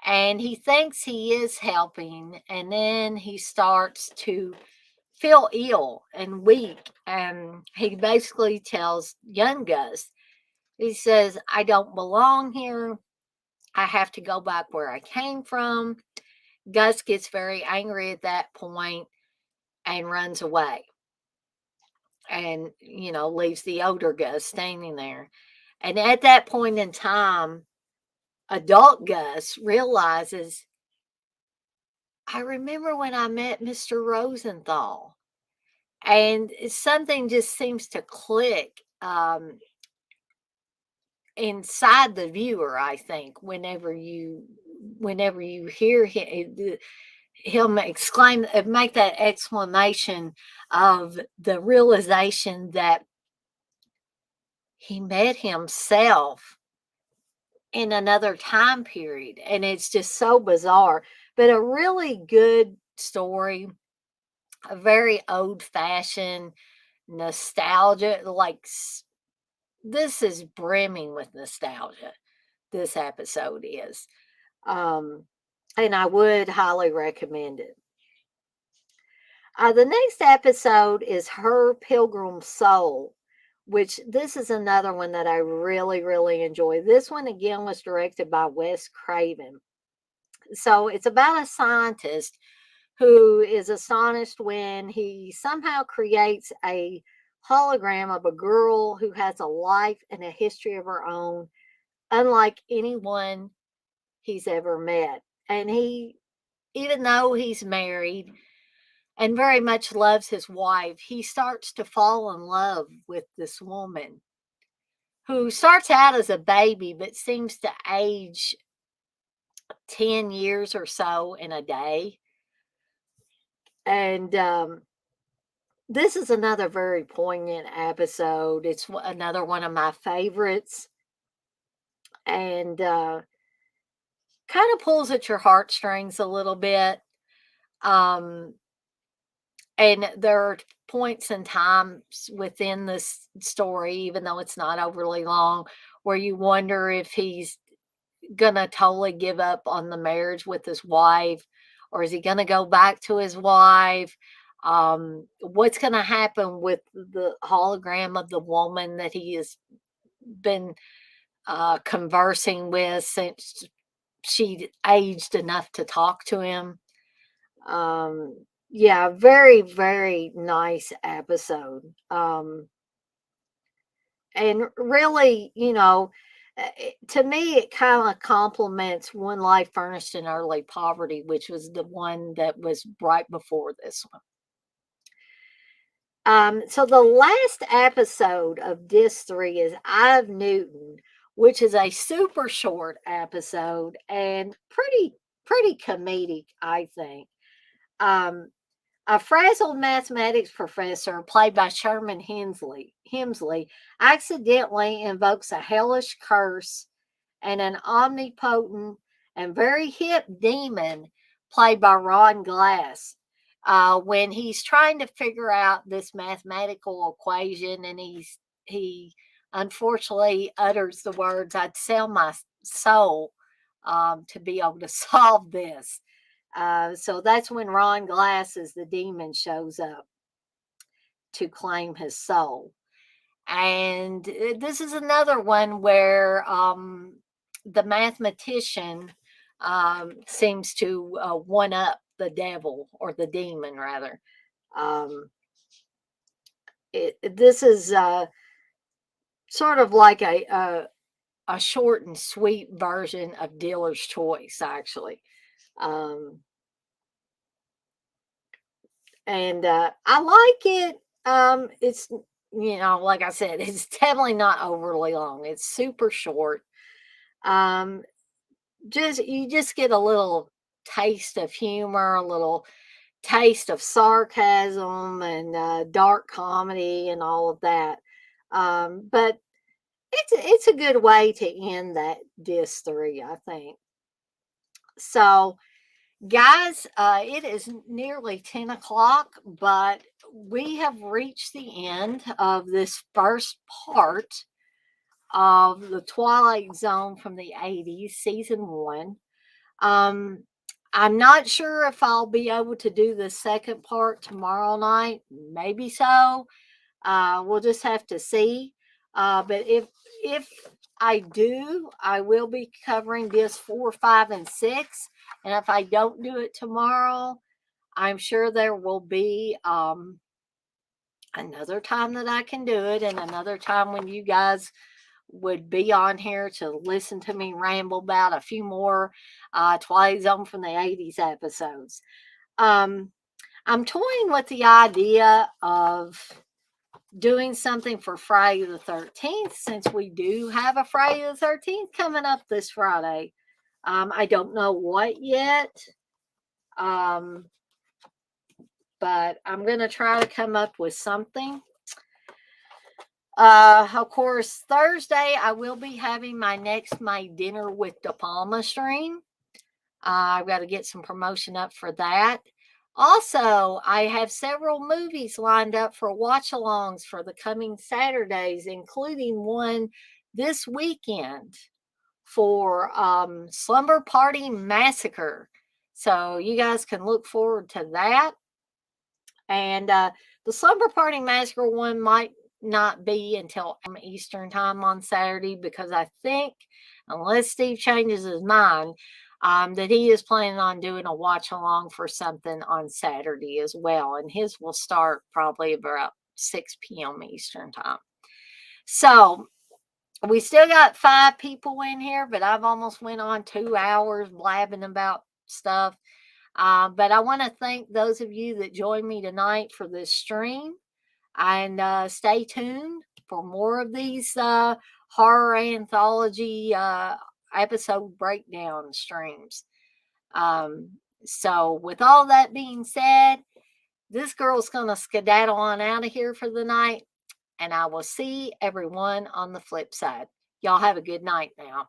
And he thinks he is helping, and then he starts to feel ill and weak. And he basically tells young Gus, he says, I don't belong here. I have to go back where I came from. Gus gets very angry at that point and runs away. And, leaves the older Gus standing there. And at that point in time, adult Gus realizes, I remember when I met Mr. Rosenthal. And something just seems to click inside the viewer, I think, whenever you hear him exclaim, make that exclamation of the realization that he met himself in another time period. And it's just so bizarre, but a really good story, a very old fashioned nostalgia. Like, this is brimming with nostalgia. This episode is. And I would highly recommend it. The next episode is Her Pilgrim Soul, which this is another one that I really, really enjoy. This one again was directed by Wes Craven. So it's about a scientist who is astonished when he somehow creates a hologram of a girl who has a life and a history of her own, unlike anyone he's ever met. And he, even though he's married and very much loves his wife, he starts to fall in love with this woman who starts out as a baby but seems to age 10 years or so in a day. And this is another very poignant episode. It's another one of my favorites, and kind of pulls at your heartstrings a little bit. Um, and there are points and times within this story, even though it's not overly long, where you wonder if he's gonna totally give up on the marriage with his wife, or is he gonna go back to his wife? What's gonna happen with the hologram of the woman that he has been conversing with since she aged enough to talk to him? Um, yeah, very, very nice episode. And really, to me, it kind of complements One Life Furnished in Early Poverty, which was the one that was right before this one. So the last episode of Disc 3 is Eye of Newton, which is a super short episode and pretty comedic, I think. Um, a frazzled mathematics professor, played by Sherman Hemsley, accidentally invokes a hellish curse and an omnipotent and very hip demon, played by Ron Glass, when he's trying to figure out this mathematical equation, and he unfortunately utters the words, "I'd sell my soul to be able to solve this." So that's when Ron Glass, as the demon, shows up to claim his soul. And this is another one where the mathematician seems to one up the devil, or the demon, rather. Um, this is sort of like a short and sweet version of Dealer's Choice, actually. Um, and I like it. It's, like I said, it's definitely not overly long. It's super short. Um, you just get a little taste of humor, a little taste of sarcasm, and dark comedy and all of that. But it's a good way to end that disc 3, I think. So, guys, it is nearly 10 o'clock, but we have reached the end of this first part of the Twilight Zone from the 80s, season 1. Um, I'm not sure if I'll be able to do the second part tomorrow night. Maybe so. We'll just have to see. But if I do, I will be covering disc 4, 5, and 6. And if I don't do it tomorrow, I'm sure there will be another time that I can do it, and another time when you guys would be on here to listen to me ramble about a few more Twilight Zone from the 80s episodes. Um, I'm toying with the idea of doing something for Friday the 13th, since we do have a Friday the 13th coming up this Friday. I don't know what yet, um, but I'm going to try to come up with something. Of course, Thursday I will be having my next My Dinner with De Palma stream. I've got to get some promotion up for that. Also, I have several movies lined up for watch-alongs for the coming Saturdays, including one this weekend for Slumber Party Massacre. So you guys can look forward to that. And the Slumber Party Massacre one might not be until Eastern time on Saturday, because I think, unless Steve changes his mind, that he is planning on doing a watch along for something on Saturday as well. And his will start probably about 6 p.m. Eastern time. So we still got 5 people in here, but I've almost went on 2 hours blabbing about stuff. But I want to thank those of you that joined me tonight for this stream. And stay tuned for more of these horror anthology episode breakdown streams. So, with all that being said, this girl's going to skedaddle on out of here for the night. And I will see everyone on the flip side. Y'all have a good night now.